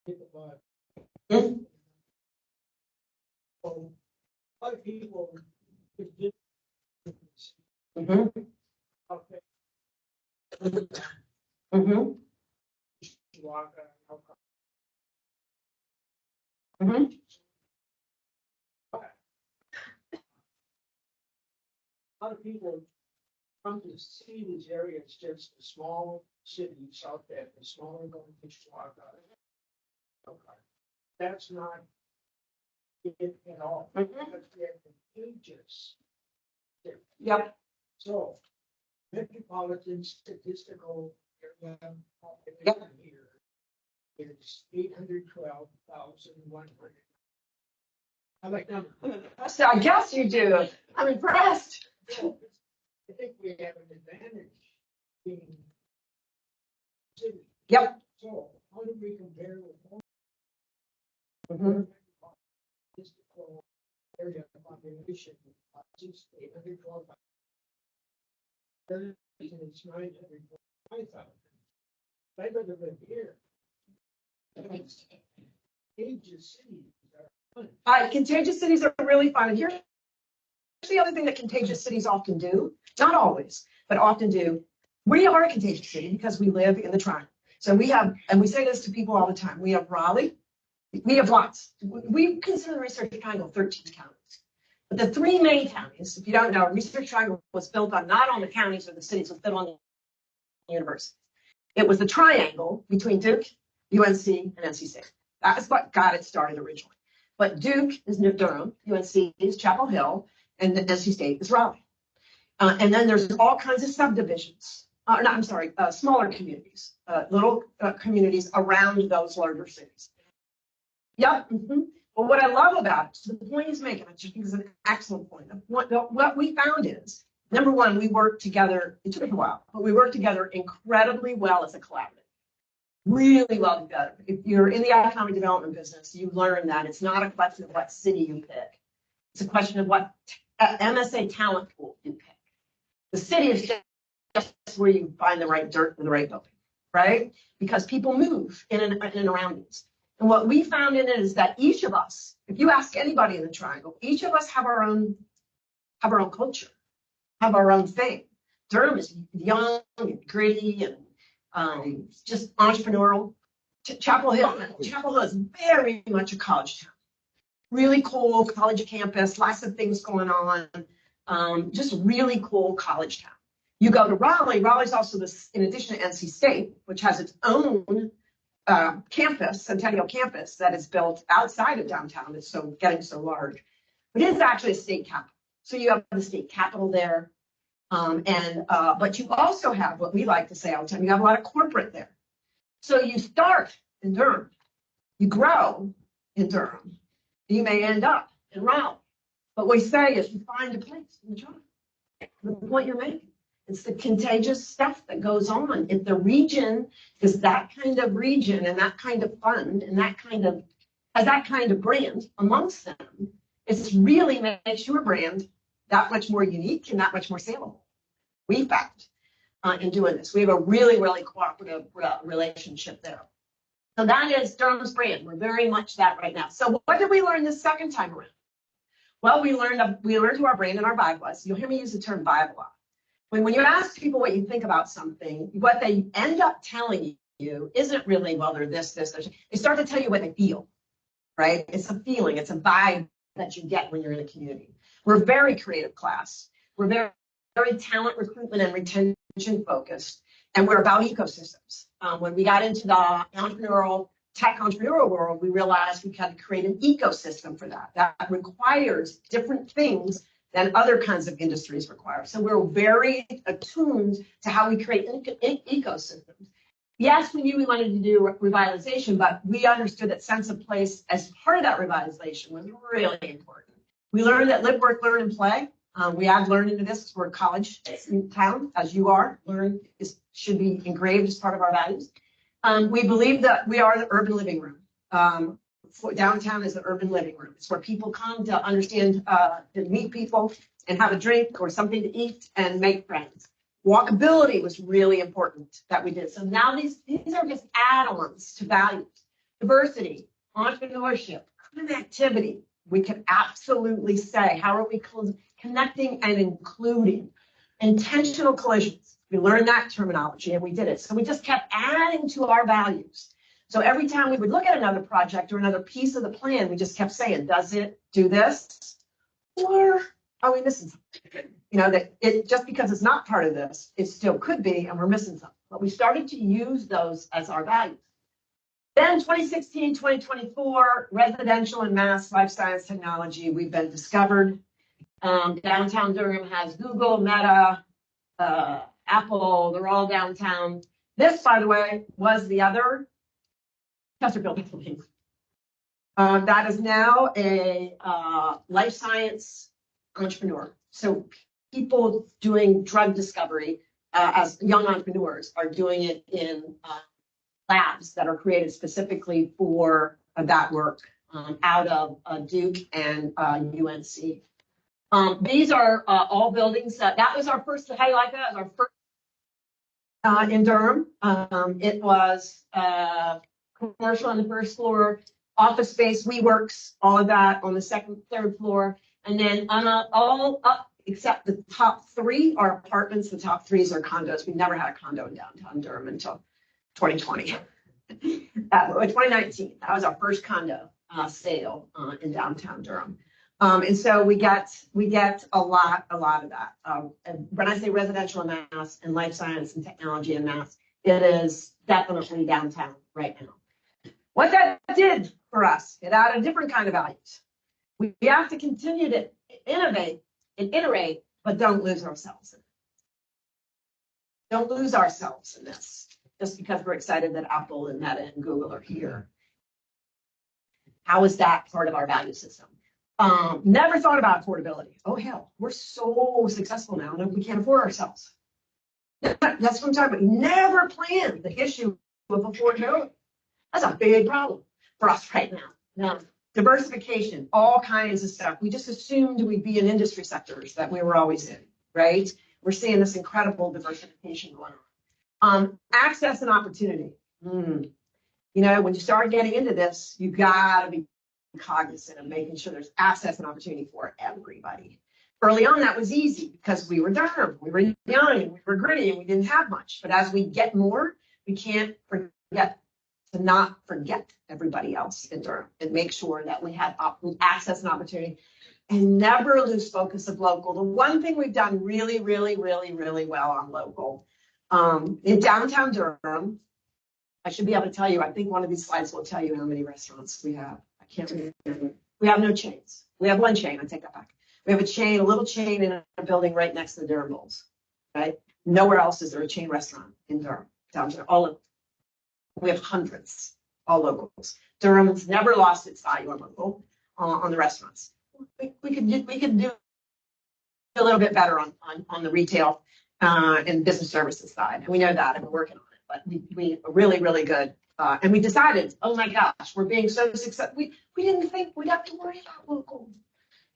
in life. Mm-hmm. So, a lot of people did. Mm-hmm. Okay. Mm-hmm. Mm-hmm. A lot of people come to see these areas, just a small city, South Bend, a smaller than Mishawaka. Okay. That's not it at all. Mm-hmm. That's contagious. Yep. So, metropolitan statistical area Yep. here is 812,100. I like numbers. So I guess you do. I'm impressed. So, I think we have an advantage being city. Yep. So, how do we compare with home? Mm-hmm. Statistical area population? It's 812,000. It's 905,000. I better live here. Contagious cities are fun. Contagious cities are really fun. And here's the other thing that contagious cities often do. Not always, but often do. We are a contagious city because we live in the triangle. So we have, and we say this to people all the time, we have Raleigh. We have lots. We consider the Research Triangle 13 counties. But the three main counties, if you don't know, Research Triangle was built on not on the counties or the cities, it was built on the university. It was the triangle between Duke, UNC, and NC State. That's what got it started originally. But Duke is Durham, UNC is Chapel Hill, and the NC State is Raleigh. And then there's all kinds of subdivisions. Smaller communities, little communities around those larger cities. Yep. Mm-hmm. But what I love about it, so the point he's making, I just think is an excellent point. What we found is, number one, we work together. It took a while, but we work together incredibly well as a collaborative. Really well together. If you're in the economic development business, you learn that it's not a question of what city you pick. It's a question of what MSA talent pool you pick. The city is just where you find the right dirt for the right building, right? Because people move in and around these. And what we found in it is that each of us, if you ask anybody in the triangle, each of us have our own culture, have our own thing. Durham is young and gritty and just entrepreneurial. Chapel Hill is very much a college town. Really cool college campus, lots of things going on. Just really cool college town. You go to Raleigh. Raleigh's also this, in addition to NC State, which has its own campus, Centennial campus, that is built outside of downtown. It's getting so large, but it is actually a state capital. So you have the state capitol there, but you also have what we like to say all the time. You have a lot of corporate there. So you start in Durham, you grow in Durham, you may end up in Raleigh. But what we say is you find a place in the triangle. The point you're making. It's the contagious stuff that goes on. If the region is that kind of region and that kind of fund and has that kind of brand amongst them, it really makes your brand that much more unique and that much more saleable. We found in doing this. We have a really, really cooperative relationship there. So that is Durham's brand. We're very much that right now. So what did we learn this second time around? Well, we learned who our brand and our vibe was. You'll hear me use the term vibe a lot. When you ask people what you think about something, what they end up telling you isn't really, well, they're this. They start to tell you what they feel, right? It's a feeling. It's a vibe that you get when you're in a community. We're a very creative class. We're very, very talent recruitment and retention focused, and we're about ecosystems. When we got into the tech entrepreneurial world, we realized we had to create an ecosystem for that. That requires different things than other kinds of industries require. So we're very attuned to how we create ecosystems. Yes, we knew we wanted to do revitalization, but we understood that sense of place as part of that revitalization was really important. We learned that live, work, learn, and play. We add learn into this. We're a college town, as you are. Learn should be engraved as part of our values. We believe that we are the urban living room. Downtown is the urban living room. It's where people come to understand, to meet people and have a drink or something to eat and make friends. Walkability was really important that we did. So now these are just add-ons to values. Diversity, entrepreneurship, connectivity. We can absolutely say, how are we connecting and including? Intentional collisions. We learned that terminology and we did it. So we just kept adding to our values. So every time we would look at another project or another piece of the plan, we just kept saying, does it do this? Or are we missing something? That it just because it's not part of this, it still could be, and we're missing something. But we started to use those as our values. Then 2016, 2024, residential and mass life science technology, we've been discovered. Downtown Durham has Google, Meta, Apple, they're all downtown. This, by the way, was the other Chesterfield building. That is now a life science entrepreneur. So people doing drug discovery as young entrepreneurs are doing it in labs that are created specifically for that work out of Duke and UNC. These are all buildings. That was our first, how do you like that? Our first in Durham. It was commercial on the first floor, office space, WeWorks, all of that on the second, third floor. And then all up except the top three are apartments. The top threes are condos. We never had a condo in downtown Durham until 2020. 2019. That was our first condo sale in downtown Durham. And so we get a lot of that. And when I say residential and mass and life science and technology and mass, it is definitely downtown right now. What that did for us, it added a different kind of values. We have to continue to innovate and iterate, but don't lose ourselves in it. Don't lose ourselves in this just because we're excited that Apple and Meta and Google are here. How is that part of our value system? Never thought about affordability. Oh, hell, we're so successful now that we can't afford ourselves. That's what I'm talking about. Never planned the issue of affordability. That's a big problem for us right now. Now, diversification, all kinds of stuff. We just assumed we'd be in industry sectors that we were always in, right? We're seeing this incredible diversification going on. Access and opportunity. You know, when you start getting into this, you gotta be cognizant of making sure there's access and opportunity for everybody. Early on, that was easy because we were Durham, we were young, and we were gritty, and we didn't have much. But as we get more, we can't forget to not forget everybody else in Durham and make sure that we have access and opportunity and never lose focus of local. The one thing we've done really, really, really, really well on local, in downtown Durham, I should be able to tell you, I think one of these slides will tell you how many restaurants we have. I can't remember. We have no chains. We have one chain, I take that back. We have a chain, a little chain in a building right next to the Durham Bowls, right? Nowhere else is there a chain restaurant in Durham, downtown, we have hundreds, all locals. Durham's never lost its value on local, on the restaurants. We could do a little bit better on the retail and business services side. And we know that and we're working on it, but we are really, really good. And we decided, oh my gosh, we're being so successful. We didn't think we'd have to worry about local.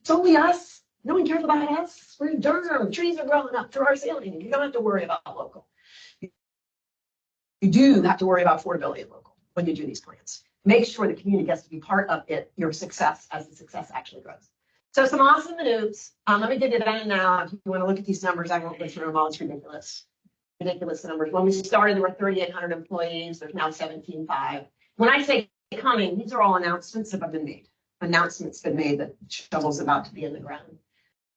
It's only us. No one cares about us. We're in Durham. Trees are growing up through our ceiling. You don't have to worry about local. You do have to worry about affordability in local when you do these plans. Make sure the community gets to be part of it, your success, as the success actually grows. So some awesome moves. Let me give you that now. If you want to look at these numbers, I won't go through them all. It's ridiculous. Ridiculous numbers. When we started, there were 3,800 employees. There's now 17,500. When I say coming, these are all announcements that have been made. Announcements been made that shovel's about to be in the ground.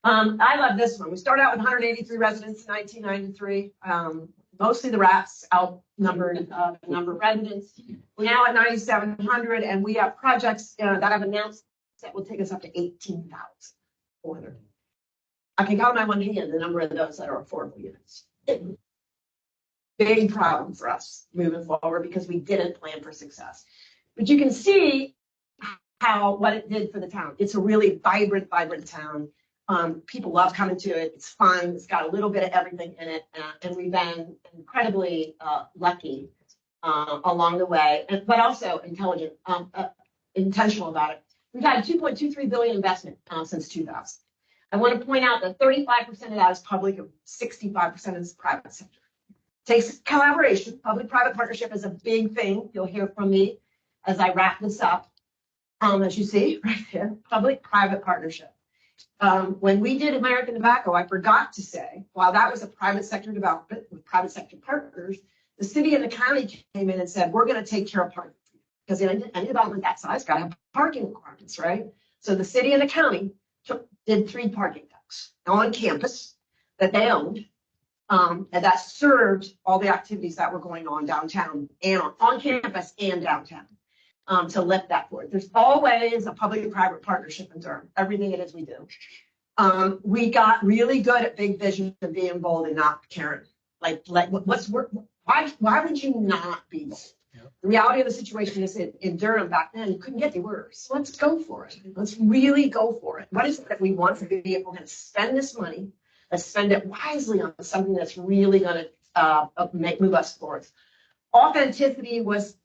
I love this one. We started out with 183 residents in 1993. Mostly the RAPs outnumbered number of residents. We're now at 9,700, and we have projects that have announced that will take us up to 18,400. I can count on my one hand the number of those that are affordable units. Big problem for us moving forward because we didn't plan for success. But you can see what it did for the town. It's a really vibrant town. People love coming to it. It's fun. It's got a little bit of everything in it. And we've been incredibly lucky along the way, but also intelligent, intentional about it. We've had a $2.23 billion investment since 2000. I want to point out that 35% of that is public and 65% is private sector. Takes collaboration. Public-private partnership is a big thing. You'll hear from me as I wrap this up. As you see right there, public-private partnership. When we did American Tobacco, I forgot to say, while that was a private sector development with private sector partners, the city and the county came in and said, we're going to take care of parking. Because any development that size got to have parking requirements, right? So the city and the county did 3 parking decks on campus that they owned. And that served all the activities that were going on downtown and on campus and downtown to lift that forward. There's always a public-private partnership in Durham, everything it is we do. We got really good at big vision and being bold and not caring. Why would you not be bold? Yeah. The reality of the situation is in Durham back then, you couldn't get any worse. So let's go for it. Let's really go for it. What is it that we want to be? If we're going to spend this money, let's spend it wisely on something that's really going to move us forward. Authenticity was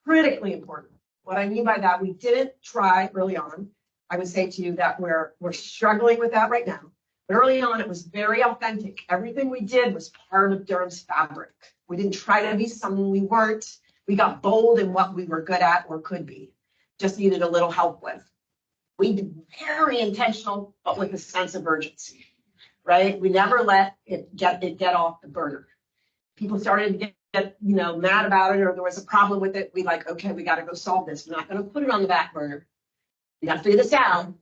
critically important. What I mean by that, we didn't try early on. I would say to you that we're struggling with that right now. But early on, it was very authentic. Everything we did was part of Durham's fabric. We didn't try to be someone we weren't. We got bold in what we were good at or could be. Just needed a little help with. We did very intentional, but with a sense of urgency. Right? We never let it get off the burner. People started to get mad about it, or there was a problem with it. We okay, we got to go solve this. We're not going to put it on the back burner. We got to figure this out.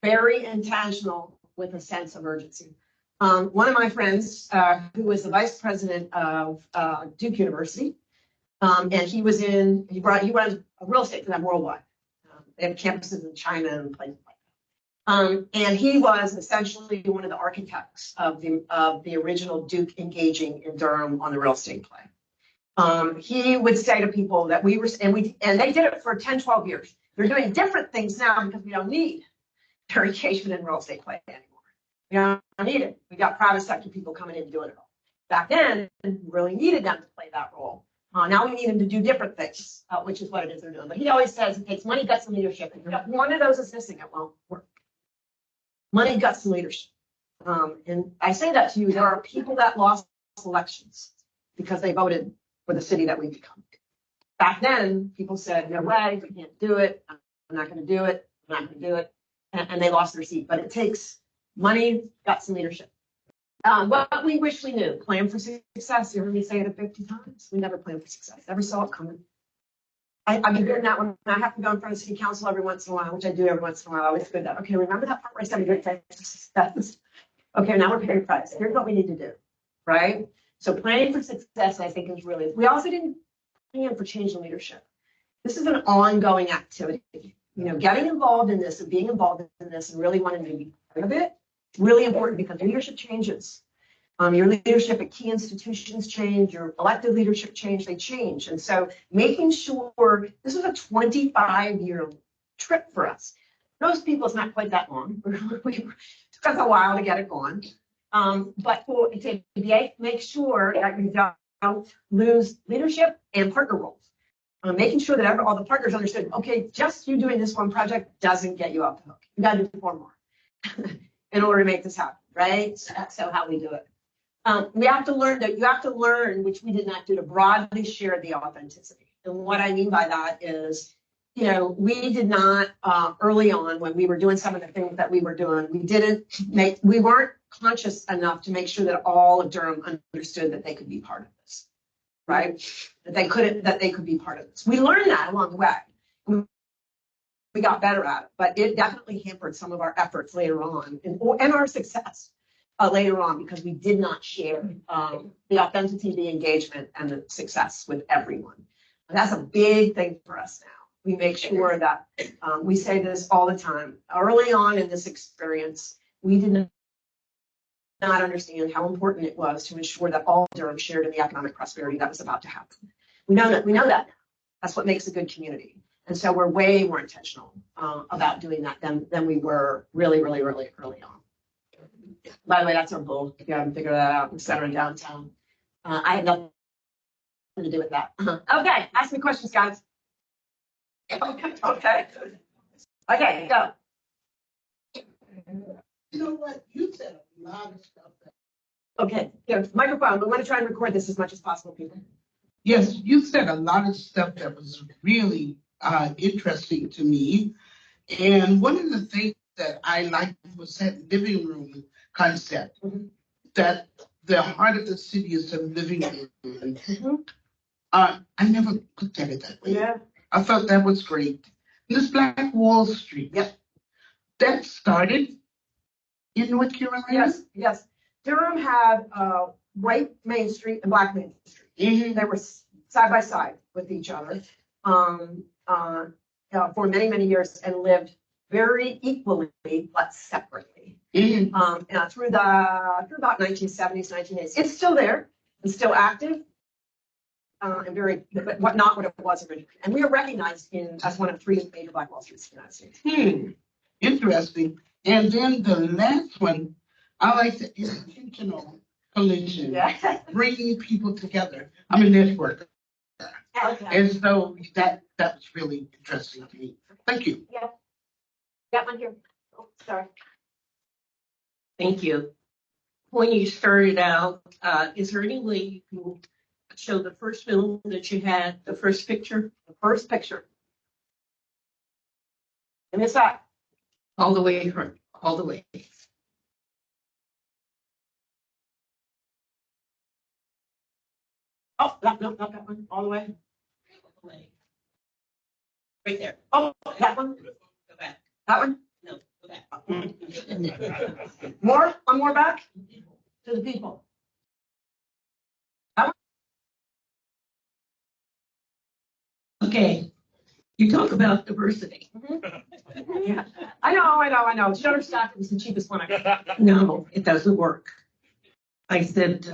Very intentional with a sense of urgency. One of my friends, who was the vice president of Duke University, and he runs real estate for them worldwide. They have campuses in China and places like that. And he was essentially one of the architects of the original Duke engaging in Durham on the real estate play. He would say to people that and they did it for 10, 12 years. They're doing different things now because we don't need their engagement in real estate play anymore. We don't need it. We got private sector people coming in and doing it all. Back then, we really needed them to play that role. Now we need them to do different things, which is what it is they're doing. But he always says it takes money, guts, and leadership. And if one of those is missing, it won't work. Money, guts, and leadership. And I say that to you, there are people that lost elections because they voted for the city that we've become. back then, people said, no way, we can't do it. I'm not going to do it. I'm not going to do it. And they lost their seat. But it takes money, guts, and leadership. What we wish we knew, plan for success. You heard me say it 50 times. We never planned for success. Never saw it coming. I've been doing that when I have to go in front of city council every once in a while, which I do every once in a while. I always do that. Okay, remember that part where I said we didn't plan for success? Okay, now we're paying price. Here's what we need to do, right? So planning for success, I think, is really, we also didn't plan for change in leadership. This is an ongoing activity. You know, getting involved in this and being involved in this and really wanting to be part of it, it's really important because leadership changes. Your leadership at key institutions change, your elected leadership change, they change. And so making sure, this was a 25-year trip for us. Most people, it's not quite that long. It took us a while to get it going. But to make sure that you don't lose leadership and partner roles. Making sure that all the partners understood, okay, just you doing this one project doesn't get you off the hook. You got to do 4 more in order to make this happen, right? So that's how we do it. We have to learn that you have to learn, which we did not do, to broadly share the authenticity. And what I mean by that is, you know, we did not early on when we were doing some of the things that we were doing, we weren't conscious enough to make sure that all of Durham understood that they could be part of this, right? That they could be part of this. We learned that along the way. We got better at it, but it definitely hampered some of our efforts later on and our success. Later on, because we did not share the authenticity, the engagement, and the success with everyone. And that's a big thing for us now. We make sure that we say this all the time. Early on in this experience, we did not understand how important it was to ensure that all Durham shared in the economic prosperity that was about to happen. We know that now. That's what makes a good community. And so we're way more intentional about doing that than we were really, really, really early on. By the way, that's our goal. If you haven't figured that out, in center and downtown. I had nothing to do with that. Okay, ask me questions, guys. Okay, go. You know what? You said a lot of stuff. Okay, here, microphone. We want to try and record this as much as possible, people. Yes, you said a lot of stuff that was really interesting to me. And one of the things that I liked was that living room concept, that the heart of the city is a living room. I never looked at it that way. Yeah. I thought that was great. This Black Wall Street, Yep. That started in North Carolina? Yes. Durham had white Main Street and black Main Street. Mm-hmm. They were side by side with each other for many, many years and lived very equally but separately. Mm-hmm. Through about 1970s, 1980s. It's still there and still active. And but not what it was originally. And we are recognized as one of 3 major Black Wall Streets in the United States. Interesting. And then the last one, I like the intentional collision, bringing people together. I'm a networker. Okay. And so that was really interesting to me. Thank you. Yeah. Got one here. Oh, sorry. Thank you. When you started out, is there any way you can show the first film that you had, the first picture? The first picture. And it's that. All the way from, all the way. Oh, not that one. All the way. Right there. Oh, that one. Go back. That one. No, go back. More. One more back to the people. That one. Okay. You talk about diversity. Yeah. I know. Shutterstock was the cheapest one I got. No, it doesn't work. I said,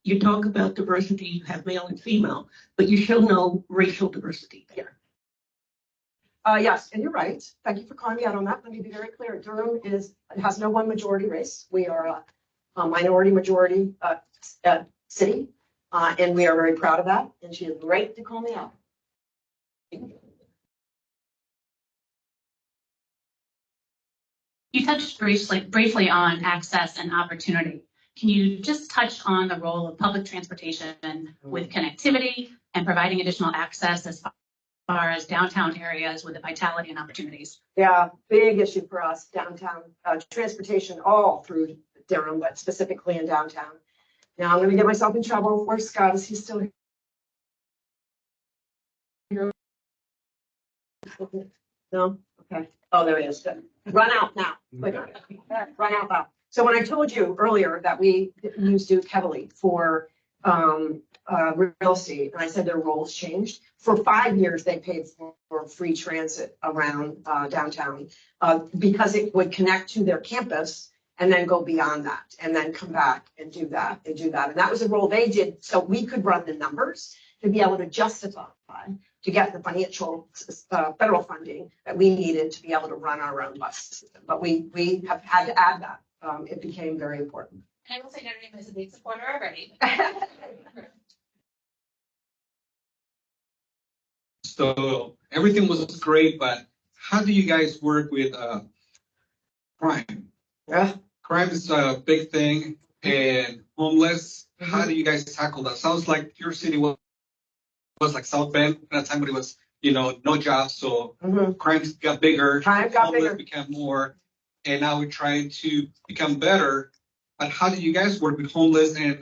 you talk about diversity, you have male and female, but you show no racial diversity there. Yes, and you're right. Thank you for calling me out on that. Let me be very clear. Durham has no one majority race. We are a minority majority city, and we are very proud of that. And she is right to call me out. You touched briefly on access and opportunity. can you just touch on the role of public transportation with connectivity and providing additional access as far as downtown areas with the vitality and opportunities? Yeah, big issue for us downtown, transportation all through Durham, but specifically in downtown. Now I'm going to get myself in trouble. Where's Scott? Is he still here? No? Okay. Oh, there he is. Run out now. Quick. Run out now. So when I told you earlier that we use Duke heavily for real estate, and I said their roles changed. For 5 years, they paid for free transit around downtown because it would connect to their campus and then go beyond that and then come back and do that and do that. And that was a role they did so we could run the numbers to be able to justify to get the financial federal funding that we needed to be able to run our own bus system. But we have had to add that. It became very important. And I will say Notre Dame is a big supporter already. So everything was great, but how do you guys work with crime? Yeah. Crime is a big thing, and homeless. How do you guys tackle that? Sounds like your city was like South Bend at a time when it was, no jobs, so crime got bigger. Crime got homeless bigger. became more, and now we're trying to become better. But how do you guys work with homeless and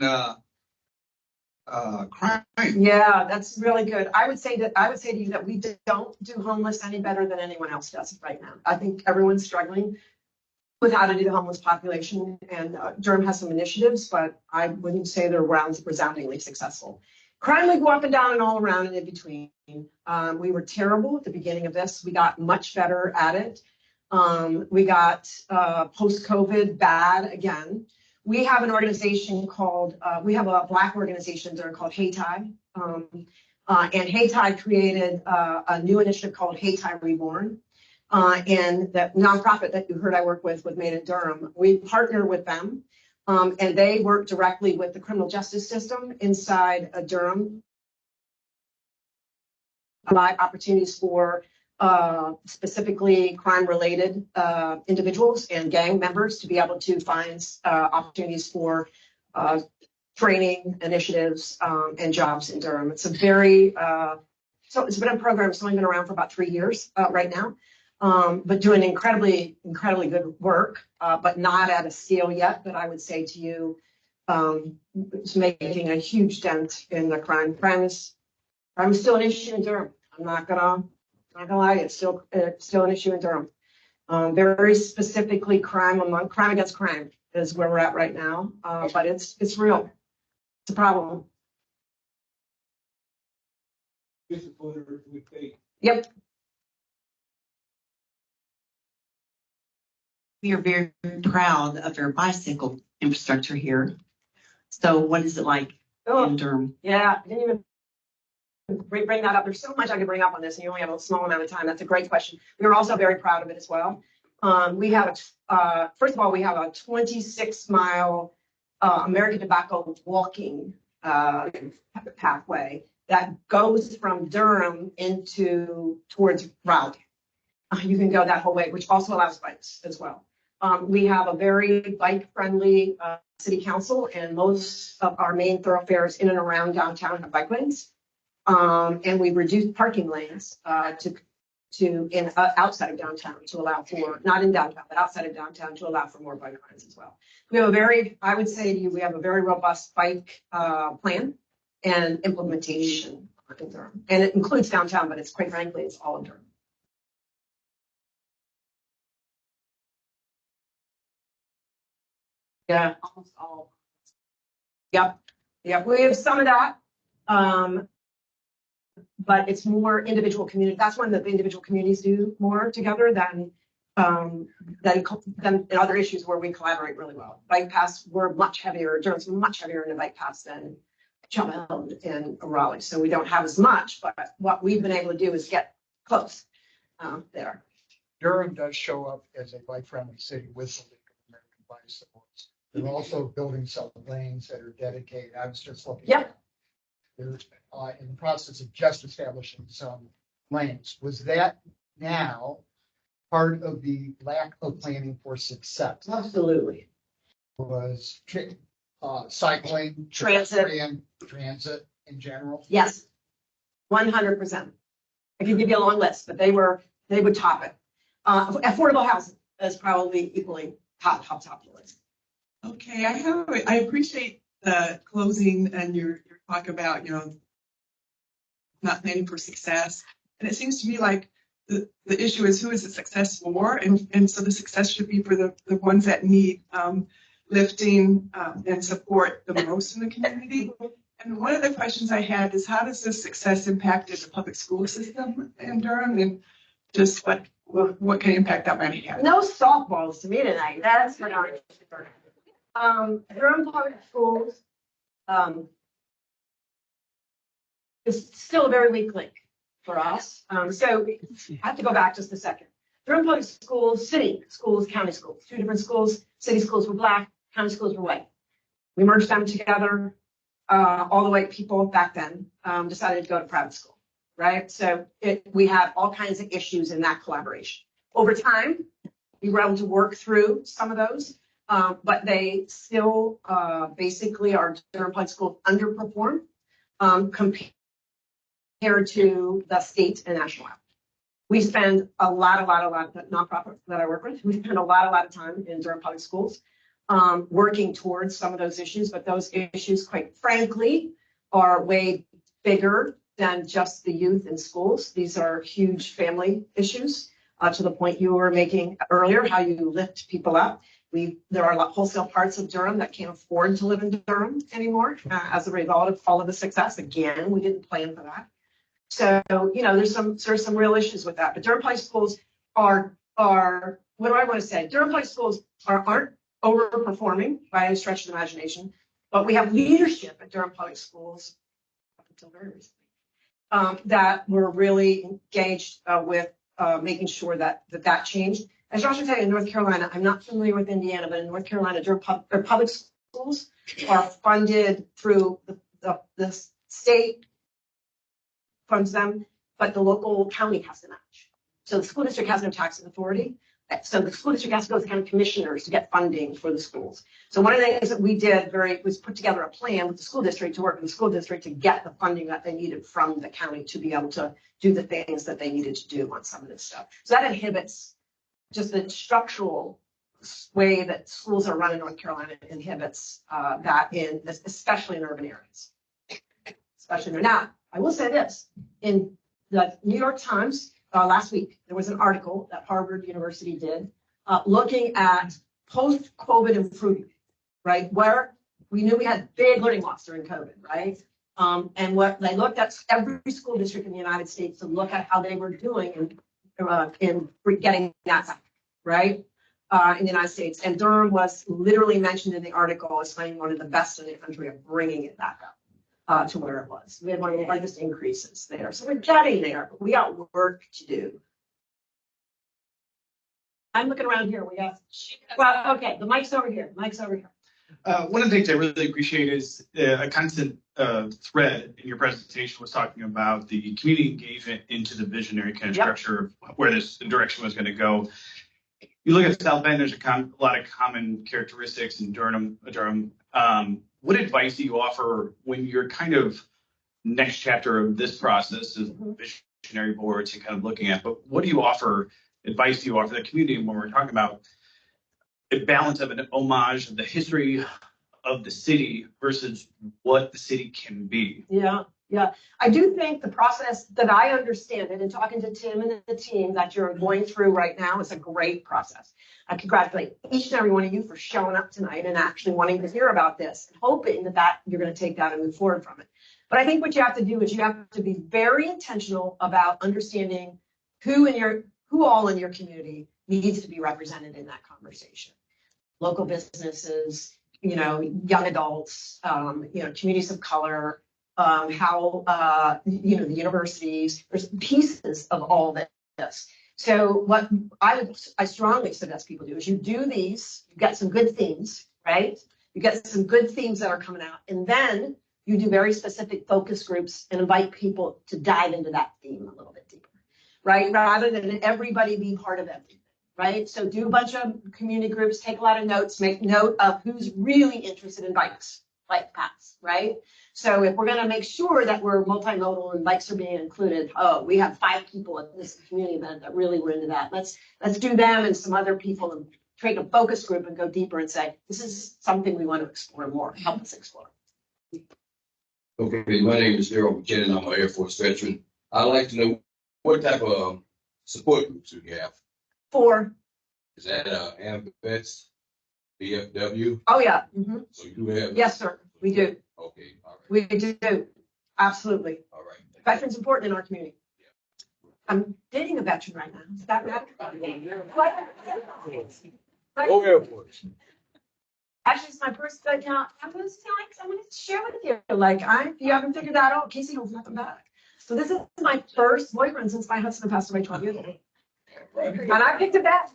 crime? Yeah, that's really good. I would say to you that we don't do homeless any better than anyone else does right now. I think everyone's struggling with how to do the homeless population, and Durham has some initiatives, but I wouldn't say they're resoundingly successful. Crime would go up and down and all around and in between. We were terrible at the beginning of this. We got much better at it. We got post-COVID bad again. We have an organization called, we have a Black organization there called Hey Tide. And Hey Tide created a new initiative called Hey Tide Reborn. And that nonprofit that you heard I work with Made in Durham, we partner with them. And they work directly with the criminal justice system inside Durham. Provide opportunities for specifically crime-related individuals and gang members to be able to find opportunities for training initiatives and jobs in Durham. It's a very, so it's been a program, it's only been around for about 3 years right now, but doing incredibly good work, but not at a scale yet. But I would say to you, it's making a huge dent in the crime. Crime is still an issue in Durham. I'm not gonna lie, it's still an issue in Durham. Very specifically, crime against crime is where we're at right now. But it's real. It's a problem. Yep. We are very proud of our bicycle infrastructure here. So what is it like in Durham? Yeah, I didn't even bring that up. There's so much I could bring up on this, and you only have a small amount of time. That's a great question. We are also very proud of it as well. We have, first of all, we have a 26-mile American Tobacco walking pathway that goes from Durham towards Raleigh. You can go that whole way, which also allows bikes as well. We have a very bike-friendly city council, and most of our main thoroughfares in and around downtown have bike lanes. And we've reduced parking lanes outside of downtown to allow for, not in downtown, but outside of downtown to allow for more bike lanes as well. We have I would say to you, we have a very robust bike plan and implementation in Durham. And it includes downtown, but it's quite frankly, it's all of Durham. Yeah, almost all. Yep. We have some of that. But it's more individual community. That's one that the individual communities do more together than in other issues where we collaborate really well. Bike paths were much heavier. Durham's much heavier in the bike paths than Chapel Hill and Raleigh. So we don't have as much, but what we've been able to do is get close there. Durham does show up as a bike-friendly city with the League of American Bicycles. They're also building some lanes that are dedicated. I was just looking. Yep. They're in the process of just establishing some lanes. Was that now part of the lack of planning for success? Absolutely. Was Cycling. Transit. pedestrian, Transit in general. Yes, 100%. I could give you a long list, but they would top it. Affordable housing is probably equally top of the list. Okay, I appreciate the closing and your talk about, not planning for success. And it seems to me like the issue is who is the success for? And so the success should be for the ones that need lifting and support the most in the community. And one of the questions I had is how does this success impact the public school system in Durham, and just what kind of impact that might have? No softballs to me tonight. That's what Durham Public Schools is still a very weak link for us. So I have to go back just a second. Durham Public Schools, city schools, county schools, two different schools. City schools were black, county schools were white. We merged them together. All the white people back then decided to go to private school, right? So we had all kinds of issues in that collaboration. Over time, we were able to work through some of those, but they still basically our Durham Public Schools underperform compared to the state and national average. We spend a lot, the nonprofit that I work with, we spend a lot of time in Durham Public Schools working towards some of those issues, but those issues, quite frankly, are way bigger than just the youth in schools. These are huge family issues, to the point you were making earlier, how you lift people up. There are wholesale parts of Durham that can't afford to live in Durham anymore as a result of all of the success. Again, we didn't plan for that. So, there's some real issues with that. But Durham Public Schools are what do I want to say? Durham Public Schools aren't overperforming by any stretch of the imagination, but we have leadership at Durham Public Schools up until very recently that were really engaged with making sure that changed. As Josh will tell you, in North Carolina, I'm not familiar with Indiana, but in North Carolina, Durham public schools are funded through the state funds them, but the local county has to match. So the school district has no taxing authority. So the school district has to go to the county commissioners to get funding for the schools. So one of the things that we did was put together a plan with the school district to work with the school district to get the funding that they needed from the county to be able to do the things that they needed to do on some of this stuff. So that inhibits just the structural way that schools are run in North Carolina, inhibits that especially in urban areas. Especially there. Now, I will say this, in the New York Times, last week, there was an article that Harvard University did looking at post-COVID improvement, right? Where we knew we had big learning loss during COVID, right? And what they looked at every school district in the United States to look at how they were doing in getting that back, right? In the United States. And Durham was literally mentioned in the article as being one of the best in the country of bringing it back up. To where it was. We had one of the largest increases there. So we're getting there, but we got work to do. I'm looking around here. Well, okay, the mic's over here. One of the things I really appreciate is a constant thread in your presentation was talking about the community engagement into the visionary kind of structure of where this direction was going to go. You look at South Bend, there's a lot of common characteristics in Durham. What advice do you offer when you're kind of next chapter of this process of visionary boards and kind of looking at, but what advice do you offer the community when we're talking about a balance of an homage of the history of the city versus what the city can be? Yeah. I do think the process that I understand it, and talking to Tim and the team that you're going through right now, is a great process. I congratulate each and every one of you for showing up tonight and actually wanting to hear about this, and hoping that you're going to take that and move forward from it. But I think what you have to do is you have to be very intentional about understanding who all in your community needs to be represented in that conversation. Local businesses, young adults, communities of color, the universities, there's pieces of all this. So what I strongly suggest people do is you do these, you get some good themes, right? You get some good themes that are coming out, and then you do very specific focus groups and invite people to dive into that theme a little bit deeper, right? Rather than everybody be part of everything, right? So do a bunch of community groups, take a lot of notes, make note of who's really interested in bikes, bike paths, right? So if we're going to make sure that we're multimodal and bikes are being included, oh, we have 5 people at this community event that really were into that. Let's do them and some other people and create a focus group and go deeper and say, this is something we want to explore more. Help us explore. Okay, my name is Daryl McKinnon. I'm an Air Force veteran. I'd like to know what type of support groups do you have? For, Is that AMVETS, BFW? oh yeah. So you do have? Yes, sir. We do. Okay, all right. We do. Absolutely. All right. Veterans important in our community. I'm dating a veteran right now. Does that matter? Go Air Force. Actually, it's my first account. I'm going to share with you. Like, if you haven't figured that out, Casey knows nothing back. So this is my first boyfriend since my husband passed away 12 years ago. And I picked a vet.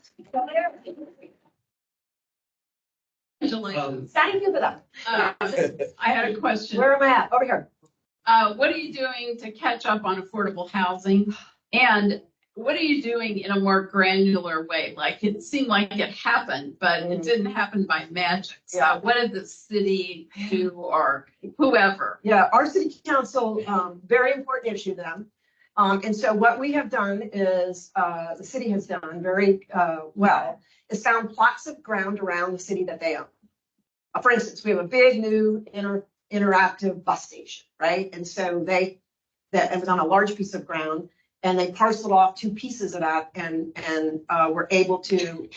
Thank you for that. I had a question. Where am I at? Over here. What are you doing to catch up on affordable housing? And what are you doing in a more granular way? Like, it seemed like it happened, but it didn't happen by magic. So Yeah. what did the city do, or whoever? Yeah, our city council, very important issue to them. And so what we have done is, the city has done very well, is found plots of ground around the city that they own. For instance, we have a big new interactive bus station, right? And so it was on a large piece of ground, and they parceled off 2 pieces of that and were able to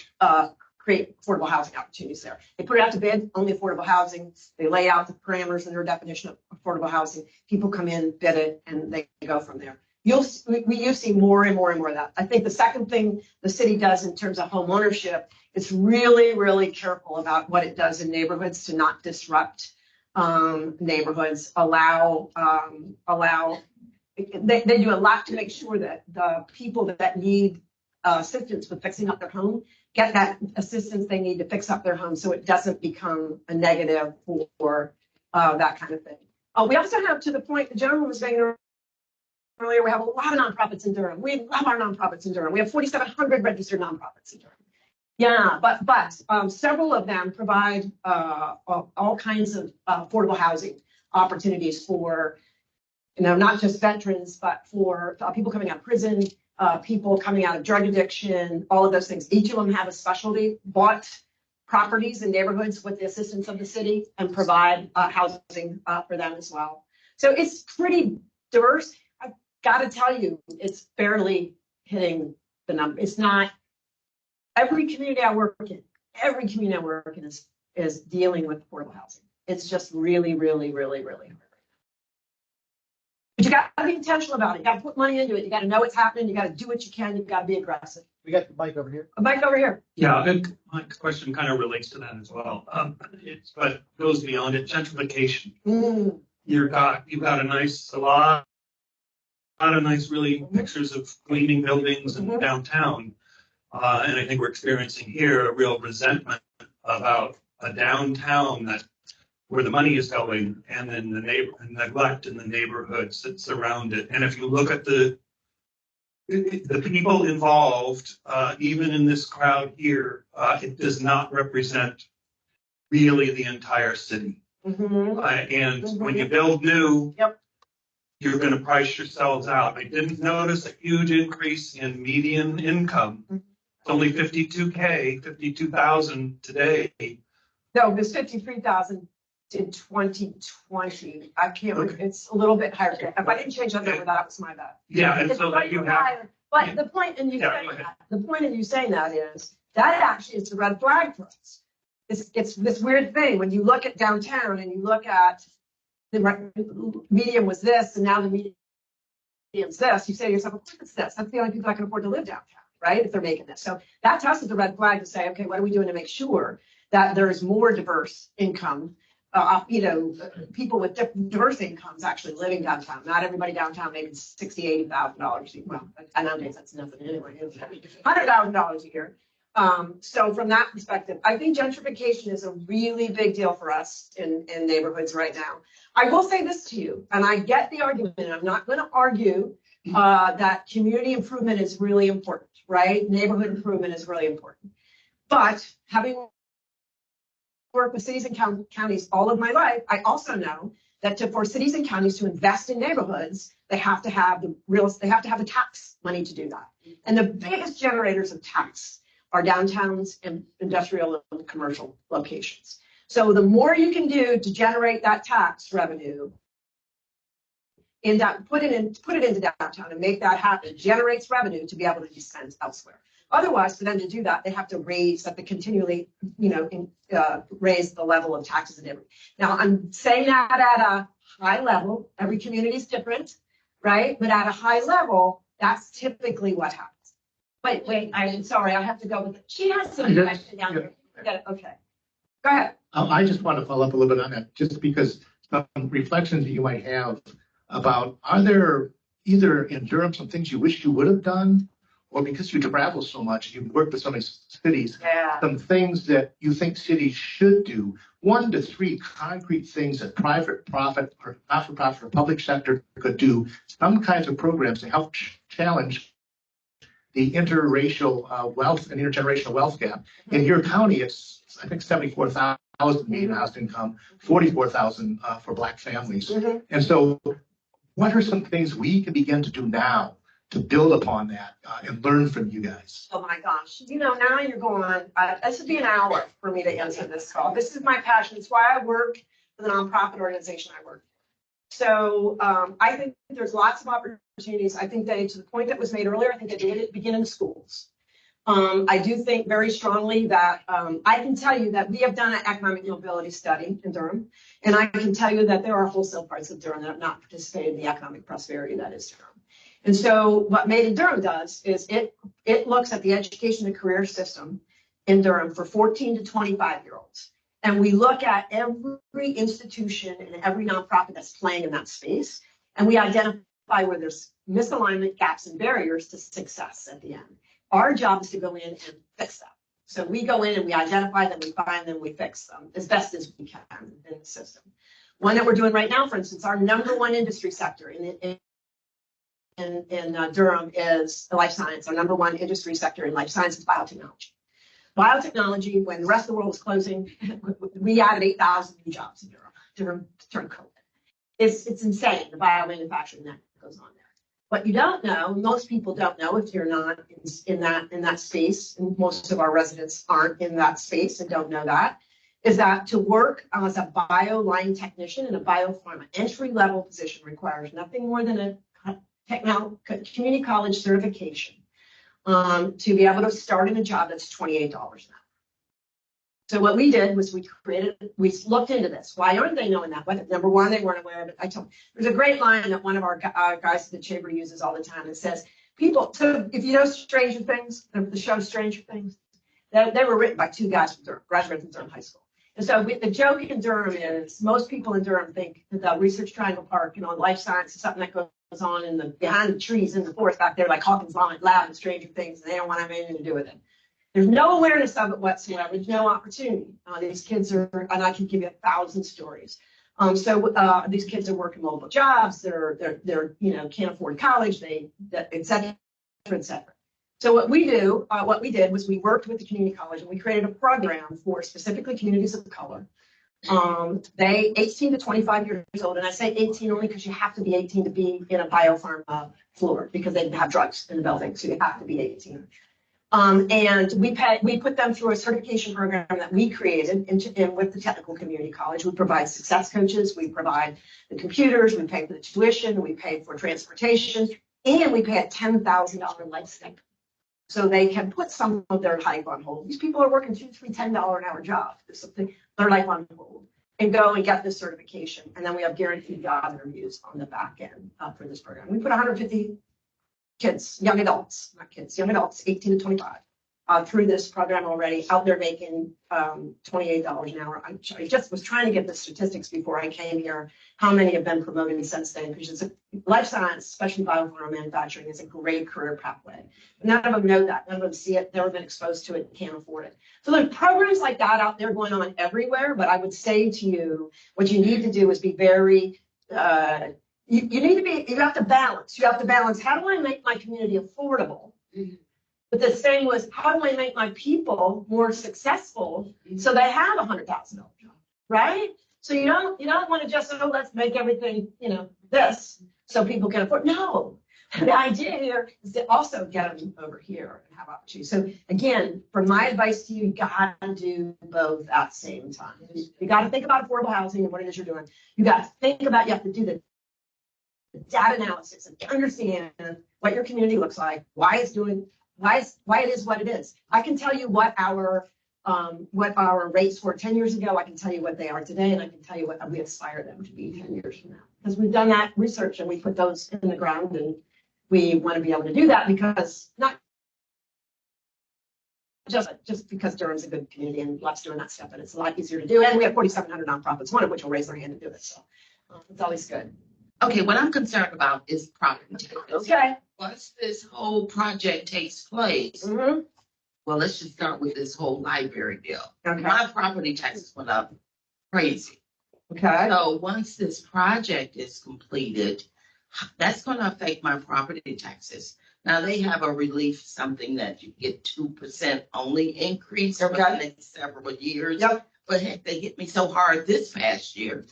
create affordable housing opportunities there. They put it out to bid, only affordable housing. They lay out the parameters and their definition of affordable housing. People come in, bid it, and they go from there. You see more and more and more of that. I think the second thing the city does in terms of home ownership, it's really, really careful about what it does in neighborhoods to not disrupt neighborhoods, they do a lot to make sure that the people that need assistance with fixing up their home get that assistance they need to fix up their home so it doesn't become a negative for that kind of thing. We also have, to the point the gentleman was saying earlier, we have a lot of nonprofits in Durham. We love our nonprofits in Durham. We have 4,700 registered nonprofits in Durham. Yeah, but several of them provide all kinds of affordable housing opportunities for, not just veterans, but for people coming out of prison, people coming out of drug addiction, all of those things. Each of them have a specialty, bought properties in neighborhoods with the assistance of the city and provide housing for them as well. So it's pretty diverse. I've got to tell you, it's barely hitting the number. It's not. Every community I work in is dealing with affordable housing. It's just really, really, really, really hard. But you got to be intentional about it. You got to put money into it. You got to know what's happening. You got to do what you can. You got to be aggressive. We got the mic over here. A mic over here. Yeah, my question kind of relates to that as well. But goes beyond it. Gentrification. You've got a lot of nice, really pictures of gleaming buildings in downtown. And I think we're experiencing here a real resentment about a downtown where the money is going, and then the neglect in the neighborhoods that surround it. And if you look at the people involved, even in this crowd here, it does not represent really the entire city. And when you build new, you're going to price yourselves out. I didn't notice a huge increase in median income. It's only 52,000 today. No, there's 53,000 in 2020. I can't remember. It's a little bit higher. If I didn't change that number, that was my bad. Yeah, and so that you have. Higher. But the point in you saying that is that actually is a red flag for us. It's this weird thing when you look at downtown and you look at the median was this and now the median's this. You say to yourself, of course it's this. That's the only people that can afford to live downtown, right? If they're making this. So that to us is a red flag to say, okay, what are we doing to make sure that there's more diverse income, people with diverse incomes actually living downtown. Not everybody downtown making $60,000, $80,000. Well, nowadays that's nothing anyway. $100,000 a year. So from that perspective, I think gentrification is a really big deal for us in neighborhoods right now. I will say this to you, and I get the argument, and I'm not going to argue that community improvement is really important, right? Neighborhood improvement is really important. But having worked with cities and counties all of my life, I also know that for cities and counties to invest in neighborhoods, they have to have the tax money to do that. And the biggest generators of tax are downtowns and industrial and commercial locations. So the more you can do to generate that tax revenue, put it into downtown and make that happen, generates revenue to be able to be spent elsewhere. Otherwise, for them to do that, they have to raise raise the level of taxes and everything. Now, I'm saying that at a high level. Every community is different, right? But at a high level, that's typically what happens. Wait, I'm sorry, I have to go with it. She has some question down there. Okay, go ahead. I just want to follow up a little bit on that, just because some reflections that you might have about, are there either in Durham some things you wish you would have done, or because you travel so much, you've worked with so many cities, some things that you think cities should do, 1 to 3 concrete things that private profit or not-for-profit or public sector could do, some kinds of programs to help challenge the interracial wealth and intergenerational wealth gap. In your county, it's, I think, 74,000 median house income, 44,000 for Black families. And so what are some things we can begin to do now to build upon that and learn from you guys? Oh my gosh, now you're going, this would be an hour for me to answer this call. This is my passion. It's why I work for the nonprofit organization I work for. So I think there's lots of opportunities. I think to the point that was made earlier, I think they begin in schools. I do think very strongly that I can tell you that we have done an economic mobility study in Durham, and I can tell you that there are wholesale parts of Durham that have not participated in the economic prosperity that is Durham. And so what Made in Durham does is it looks at the education and career system in Durham for 14 to 25-year-olds. And we look at every institution and every nonprofit that's playing in that space, and we identify where there's misalignment, gaps, and barriers to success at the end. Our job is to go in and fix that. So we go in and we identify them, we find them, we fix them as best as we can in the system. One that we're doing right now, for instance, our #1 industry sector in Durham is the life science. Our #1 industry sector in life science is biotechnology. Biotechnology, when the rest of the world was closing, we added 8,000 new jobs in Durham during COVID. It's insane, the biomanufacturing that goes on there. What you don't know, most people don't know if you're not in that space, and most of our residents aren't in that space and don't know that, is that to work as a bio line technician in a biopharma entry-level position requires nothing more than a community college certification to be able to start in a job that's $28 an hour. So what we did was we looked into this. Why aren't they knowing that? Number one, they weren't aware of it. I told them, there's a great line that one of our guys at the chamber uses all the time. It says, so if you know Stranger Things, the show Stranger Things, they were written by 2 guys from Durham, graduates from Durham High School. And so the joke in Durham is most people in Durham think that the Research Triangle Park, life science is something that goes on behind the trees in the forest back there, like Hawkins Lab and Stranger Things, and they don't want to have anything to do with it. There's no awareness of it whatsoever. There's no opportunity. These kids are, and I can give you 1,000 stories. These kids are working multiple jobs. They're can't afford college. Et cetera, et cetera. So what we did was we worked with the community college and we created a program for specifically communities of color. They 18 to 25 years old, and I say 18 only because you have to be 18 to be in a biopharma floor because they have drugs in the building, so you have to be 18. And we put them through a certification program that we created with the technical community college. We provide success coaches, we provide the computers, we pay for the tuition, we pay for transportation, and we pay a $10,000 life stipend. So they can put some of their life on hold. These people are working $2, $3, $10 an hour jobs. There's something their life on hold, and go and get this certification. And then we have guaranteed job interviews on the back end for this program. We put 150 kids, young adults, 18 to 25, through this program already, out there making $28 an hour. I just was trying to get the statistics before I came here, how many have been promoted since then, because it's life science, especially biopharma manufacturing, is a great career pathway. None of them know that. None of them see it, never been exposed to it, can't afford it. So there's programs like that out there going on everywhere, but I would say to you, what you need to do is be very, you have to balance. You have to balance, how do I make my community affordable? But the same was, how do I make my people more successful so they have $100,000 job, right? So you don't want to just, oh, let's make everything, this, so people can afford. No, the idea here is to also get them over here and have opportunities. So again, from my advice to you, you got to do both at the same time. You got to think about affordable housing and what it is you're doing. You got to think about, you have to do the data analysis and understand what your community looks like, why it is what it is. I can tell you what our rates were 10 years ago. I can tell you what they are today, and I can tell you what we aspire them to be 10 years from now. Because we've done that research and we put those in the ground, and we want to be able to do that because not just because Durham's a good community and loves doing that stuff, but it's a lot easier to do. And we have 4,700 nonprofits, one of which will raise their hand to do it. So it's always good. Okay, what I'm concerned about is property taxes. Okay. Once this whole project takes place, Mm-hmm. well, let's just start with this whole library deal. Okay. My property taxes went up crazy. Okay. So once this project is completed, that's going to affect my property taxes. Now they have a relief, something that you get 2% only increase for the next several years. Yep. But heck, they hit me so hard this past year.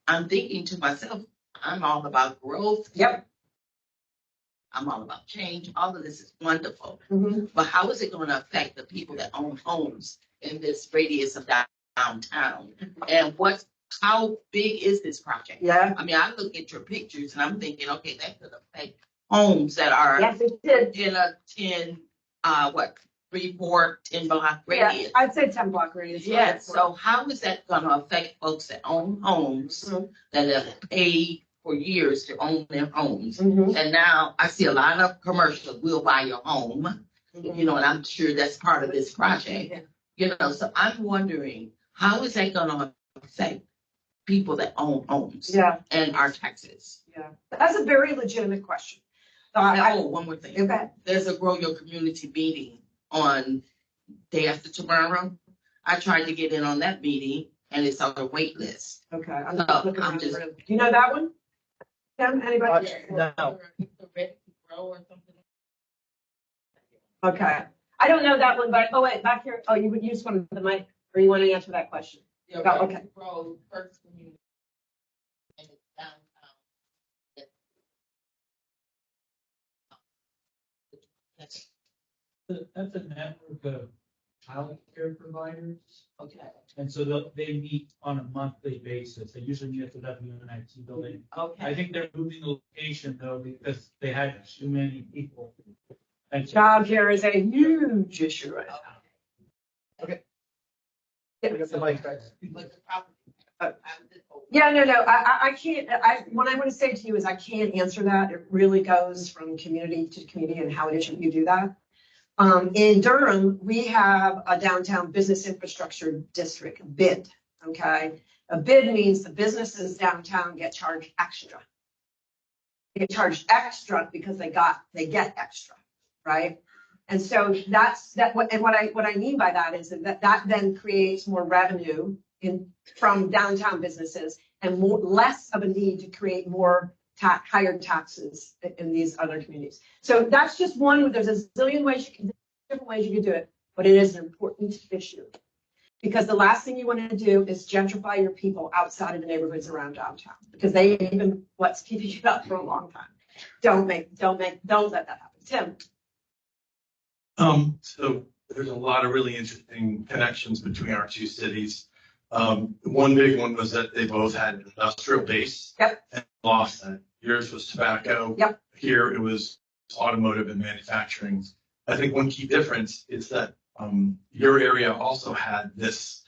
I'm thinking to myself, I'm all about growth. Yep. I'm all about change. All of this is wonderful. Mm-hmm. But how is it going to affect the people that own homes in this radius of downtown? And how big is this project? Yeah. I mean, I look at your pictures and I'm thinking, okay, that could affect homes that are Yes, it did. in a 10 block radius. Yeah, I'd say 10 block radius. Yes. So how is that going to affect folks that own homes that have paid for years to own their homes? Mm-hmm. And now I see a lot of commercials, we'll buy your home, and I'm sure that's part of this project, so I'm wondering, how is that going to affect people that own homes and our taxes? Yeah, that's a very legitimate question. One more thing. Okay. There's a Grow Your Community meeting on day after tomorrow. I tried to get in on that meeting and it's on the wait list. Okay. I'm So looking I'm around the just, room. Do you know that one? Tim, anybody? No. Okay. I don't know that one, but wait, back here. Oh, you just wanted the mic, or you want to answer that question? Okay. That's a network of childcare providers. okay. And so they meet on a monthly basis. They usually meet at the WNIT building. Okay. I think they're moving the location though because they had too many people. And Childcare is a huge issue right now. Okay. Yeah. I got the mic back. Yeah, no, I can't, what I want to say to you is I can't answer that. It really goes from community to community and how it is you do that. In Durham, we have a downtown business infrastructure district, BID, okay? A BID means the businesses downtown get charged extra. They get charged extra because they get extra, right? And so what I mean by that is that then creates more revenue from downtown businesses and less of a need to create more higher taxes in these other communities. So that's just one. There's a zillion different ways you can do it, but it is an important issue because the last thing you want to do is gentrify your people outside of the neighborhoods around downtown because they even what's keeping you up for a long time. Don't let that happen. Tim. So there's a lot of really interesting connections between our two cities. One big one was that they both had an industrial base. Yep. And lost that. Yours was tobacco. Yep. Here it was automotive and manufacturing. I think one key difference is that your area also had this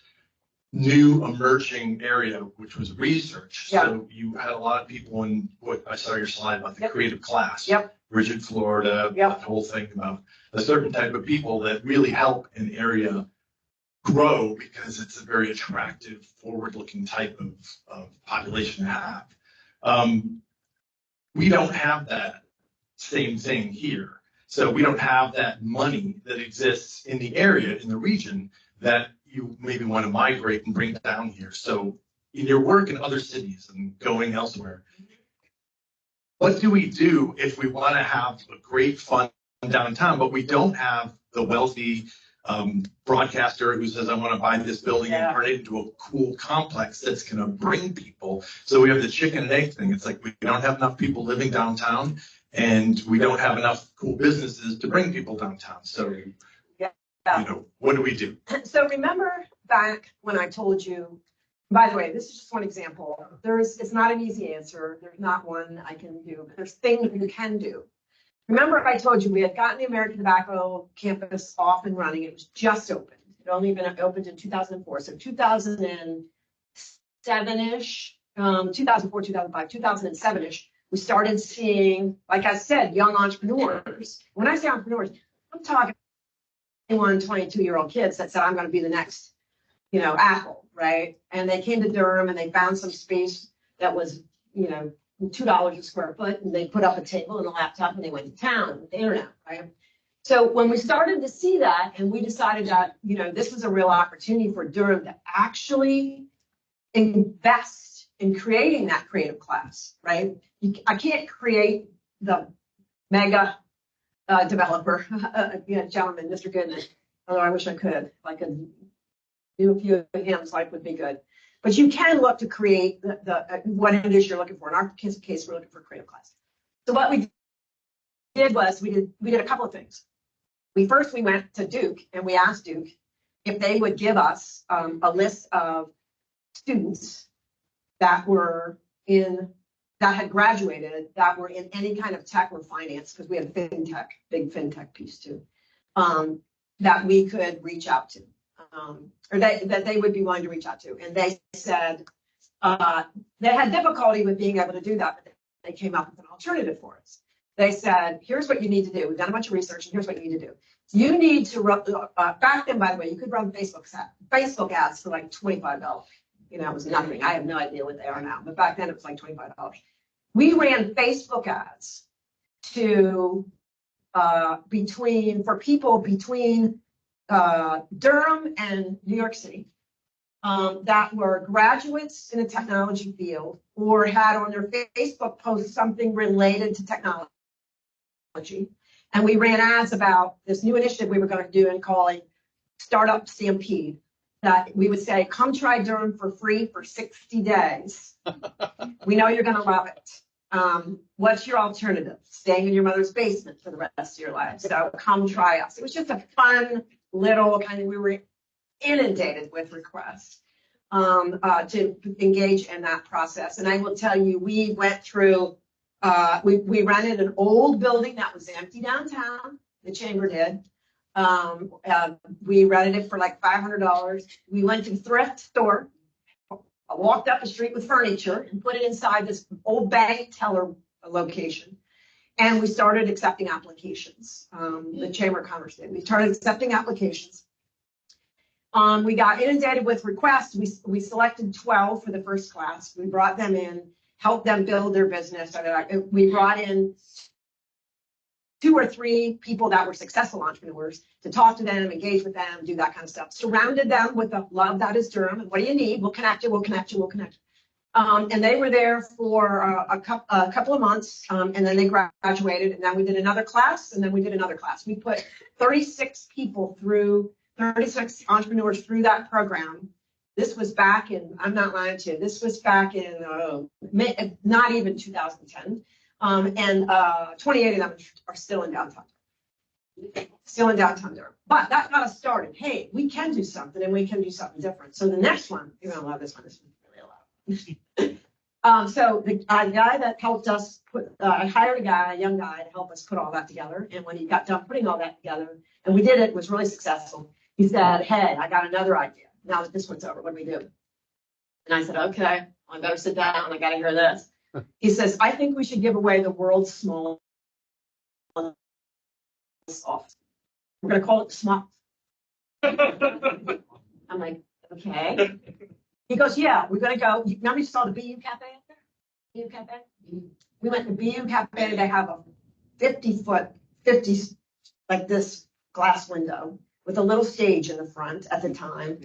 new emerging area, which was research. Yeah. So you had a lot of people in what I saw your slide about the Yep. creative class. Yep. Rigid Florida, Yep. that whole thing about a certain type of people that really help an area grow because it's a very attractive, forward-looking type of population to have. We don't have that same thing here. So we don't have that money that exists in the area, in the region, that you maybe want to migrate and bring down here. So in your work in other cities and going elsewhere, what do we do if we want to have a great fun downtown, but we don't have the wealthy broadcaster who says, I want to buy this building and turn it into a cool complex that's going to bring people. So we have the chicken and egg thing. It's like we don't have enough people living downtown and we don't have enough cool businesses to bring people downtown. So, what do we do? So remember back when I told you, by the way, this is just one example. It's not an easy answer. There's not one I can do, but there's things you can do. Remember I told you we had gotten the American Tobacco campus off and running. It was just opened. It only been opened in 2004. So 2007-ish, 2004, 2005, 2007-ish, we started seeing, like I said, young entrepreneurs. When I say entrepreneurs, I'm talking 21, 22-year-old kids that said, I'm going to be the next, Apple, right? And they came to Durham and they found some space that was, $2 a square foot, and they put up a table and a laptop and they went to town with the internet, right? So when we started to see that and we decided that, this was a real opportunity for Durham to actually invest in creating that creative class, right? I can't create the mega developer, gentleman, Mr. Goodman, although I wish I could, if I could do a few of him, like would be good. But you can look to create what it is you're looking for. In our case, we're looking for a creative class. So what we did was we did a couple of things. We went to Duke and we asked Duke if they would give us a list of students that had graduated, that were in any kind of tech or finance, because we had a big fintech piece too, that we could reach out to. Or that they would be willing to reach out to. And they said they had difficulty with being able to do that, but they came up with an alternative for us. They said, here's what you need to do. We've done a bunch of research, and here's what you need to do. You need to run, back then, by the way, you could run Facebook ads for like $25. It was nothing. I have no idea what they are now, but back then it was like $25. We ran Facebook ads for people between Durham and New York City that were graduates in the technology field or had on their Facebook post something related to technology. And we ran ads about this new initiative we were going to do and calling Startup Stampede, that we would say, come try Durham for free for 60 days. We know you're going to love it. What's your alternative? Staying in your mother's basement for the rest of your life. So come try us. It was just a fun little we were inundated with requests to engage in that process. And I will tell you, we went through, we rented an old building that was empty downtown, the chamber did. We rented it for like $500. We went to the thrift store, I walked up the street with furniture and put it inside this old bank teller location. And we started accepting applications. The Chamber of Commerce did. We started accepting applications. We got inundated with requests. We selected 12 for the first class. We brought them in, helped them build their business. We brought in 2 or 3 people that were successful entrepreneurs to talk to them, engage with them, do that kind of stuff. Surrounded them with the love that is Durham. And what do you need? We'll connect you. We'll connect you. We'll connect you. And they were there for a couple of months, and then they graduated, and then we did another class, and then we did another class. We put 36 entrepreneurs through that program. This was back in, I'm not lying to you, this was back in not even 2010, and 28 of them are still in downtown. Durham. But that got us started. Hey, we can do something, and we can do something different. So the next one, you're going to love this one. This one's really loud. So the guy that helped us I hired a young guy to help us put all that together. And when he got done putting all that together, and we did it was really successful. He said, hey, I got another idea. now that this one's over, what do we do? And I said, okay, I better sit down. I got to hear this. He says, I think we should give away the world's smallest office. We're going to call it small. I'm like, okay. He goes, yeah, we're going to go. Remember you saw the BU Cafe up there? BU Cafe? We went to BU Cafe. They have a 50-foot, like this glass window with a little stage in the front at the time.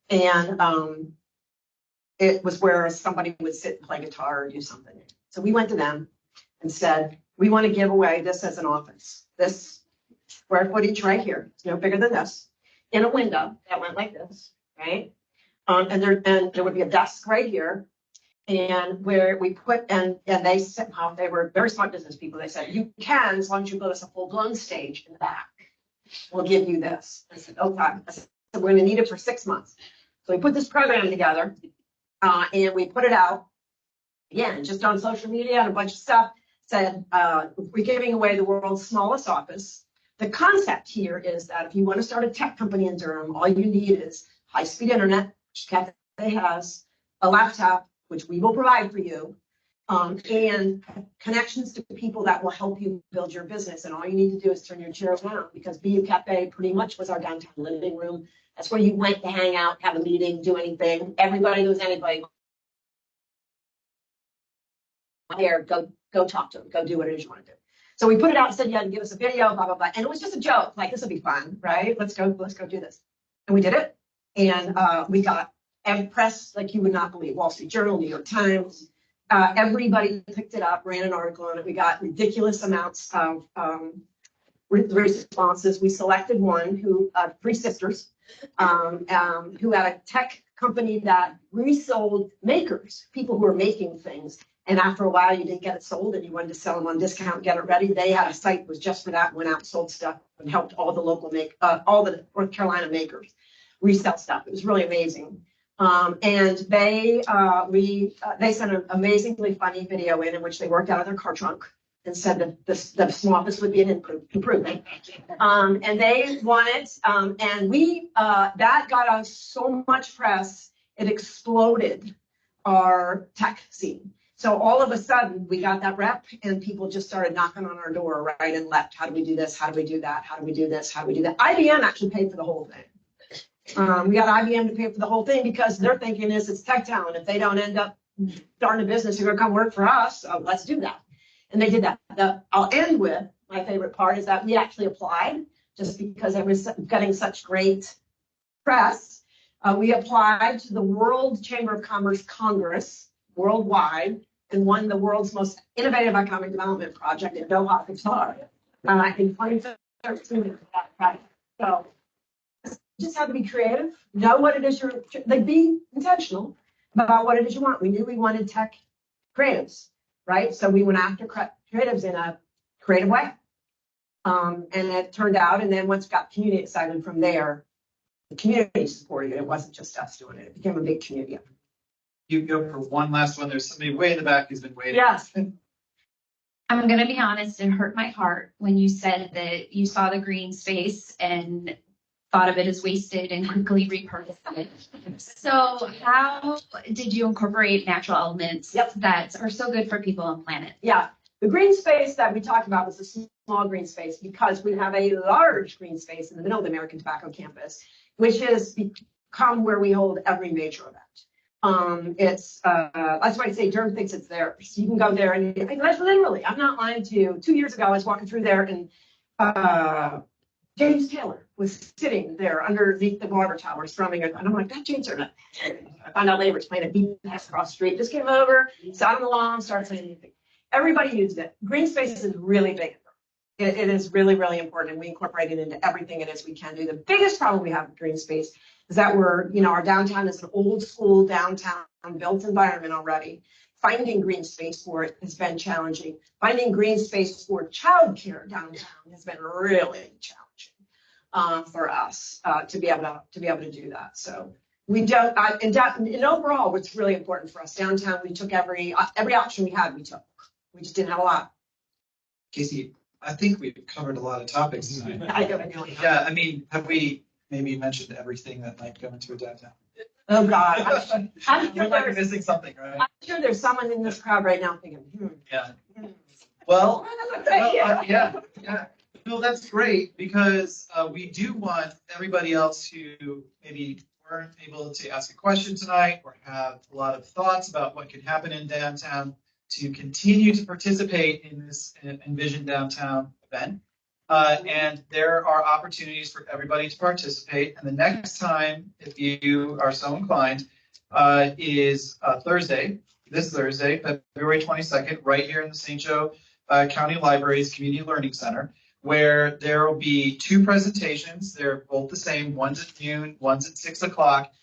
And it was where somebody would sit and play guitar or do something. So we went to them and said, we want to give away this as an office. This square footage right here, it's no bigger than this, in a window that went like this, right? And there would be a desk right here, and where we put, and they said, how they were very smart business people. They said, you can, as long as you build us a full-blown stage in the back, we'll give you this. I said, okay. I said, we're going to need it for 6 months. So we put this program together, and we put it out, again, just on social media and a bunch of stuff, said, we're giving away the world's smallest office. The concept here is that if you want to start a tech company in Durham, all you need is high-speed internet, which Cafe has, a laptop, which we will provide for you, and connections to people that will help you build your business. And all you need to do is turn your chair around, because BU Cafe pretty much was our downtown living room. That's where you went to hang out, have a meeting, do anything. Everybody knows anybody. Here, go talk to them, go do what it is you want to do. So we put it out and said, you had to give us a video, blah, blah, blah. And it was just a joke, like, this will be fun, right? Let's go do this. And we did it. And we got press like you would not believe, Wall Street Journal, New York Times. Everybody picked it up, ran an article on it. We got ridiculous amounts of responses. We selected one who, 3 sisters, who had a tech company that resold makers, people who are making things. And after a while, you didn't get it sold and you wanted to sell them on discount, get it ready. They had a site that was just for that, went out and sold stuff and helped all the local all the North Carolina makers resell stuff. It was really amazing. And they sent an amazingly funny video in which they worked out of their car trunk and said that the small office would be an improvement. And they won it. And that got us so much press, it exploded our tech scene. So all of a sudden we got that rep and people just started knocking on our door right and left. How do we do this? How do we do that? How do we do this? How do we do that? IBM actually paid for the whole thing. We got IBM to pay for the whole thing because their thinking is it's tech talent. If they don't end up starting a business, you're going to come work for us. So let's do that. And they did that. I'll end with my favorite part is that we actually applied just because it was getting such great press. We applied to the World Chamber of Commerce Congress worldwide and won the world's most innovative economic development project in Doha, Qatar, in 2013. So you just have to be creative, know what it is be intentional about what it is you want. We knew we wanted tech creatives, right? So we went after creatives in a creative way. And it turned out, and then once we got community excited from there, the community supported it. It wasn't just us doing it. It became a big community. You go for one last one. There's somebody way in the back who's been waiting. Yes. I'm going to be honest, it hurt my heart when you said that you saw the green space and thought of it as wasted and quickly repurposed it. So how did you incorporate natural elements that are so good for people and planet? Yeah, the green space that we talked about was a small green space because we have a large green space in the middle of the American Tobacco campus, which has become where we hold every major event. That's why I say Durham thinks it's theirs. You can go there and literally, I'm not lying to you. 2 years ago, I was walking through there and James Taylor was sitting there underneath the water tower strumming it. And I'm like, that James or not? I found out later it's playing a beat across the street. Just came over, sat on the lawn, started saying anything. Everybody used it. Green space is really big. It is really, really important. And we incorporate it into everything it is we can do. The biggest problem we have with green space is that our downtown is an old school downtown built environment already. Finding green space for it has been challenging. Finding green space for childcare downtown has been really challenging for us to be able to do that. So we don't. And overall, what's really important for us downtown, we took every option we had. We took. We just didn't have a lot. Casey, I think we've covered a lot of topics tonight. Yeah, I mean, have we maybe mentioned everything that might go into a downtown? Oh, God. I'm We sure might be there's, missing something, right? I'm sure there's someone in this crowd right now thinking, Yeah. Well, yeah. yeah. No, that's great because we do want everybody else who maybe weren't able to ask a question tonight or have a lot of thoughts about what could happen in downtown to continue to participate in this Envision Downtown event. And there are opportunities for everybody to participate. And the next time, if you are so inclined, is Thursday, this Thursday, February 22nd, right here in the St. Joe County Library's Community Learning Center, where there will be two presentations. They're both the same. One's at noon, one's at 6 o'clock.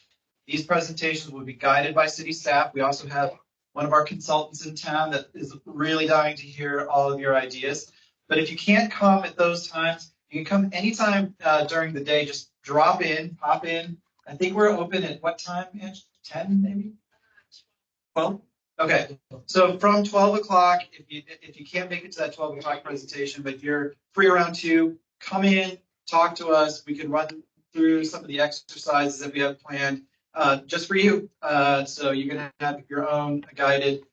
These presentations will be guided by city staff. We also have one of our consultants in town that is really dying to hear all of your ideas. But if you can't come at those times, you can come anytime during the day. Just drop in, pop in. I think we're open at what time, Ange? 10 maybe? 12? Okay, so from 12 o'clock, if you can't make it to that 12 o'clock presentation, but you're free around 2, come in, talk to us. We can run through some of the exercises that we have planned just for you. So you're going to have your own guided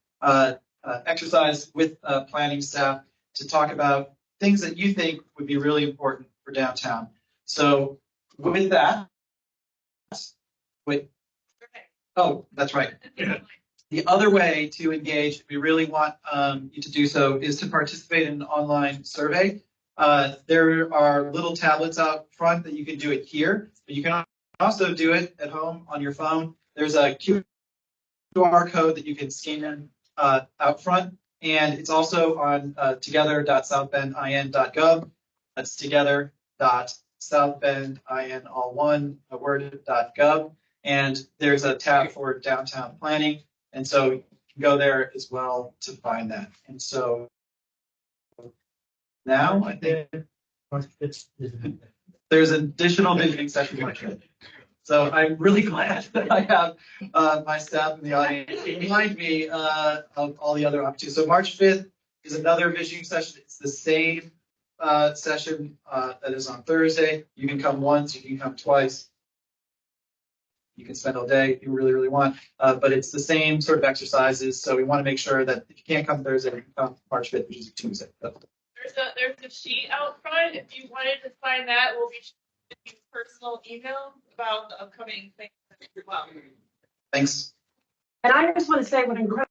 exercise with planning staff to talk about things that you think would be really important for downtown. So with that, wait. Oh, that's right. The other way to engage, we really want you to do so, is to participate in an online survey. There are little tablets out front that you can do it here, but you can also do it at home on your phone. There's a QR code that you can scan in out front, and it's also on together.southbendin.gov. That's together.southbendin, all one word.gov. And there's a tab for downtown planning. And so you can go there as well to find that. And so now I think there's an additional visioning session. So I'm really glad that I have my staff in the audience behind me of all the other opportunities. So March 5th is another visioning session. It's the same session that is on Thursday. You can come once, you can come twice. You can spend all day if you really, really want, but it's the same sort of exercises. So we want to make sure that if you can't come Thursday, you can come March 5th, which is Tuesday. There's a sheet out front. If you wanted to sign that, we'll be sending you personal email about the upcoming things as well. Thanks. And I just want to say what incredible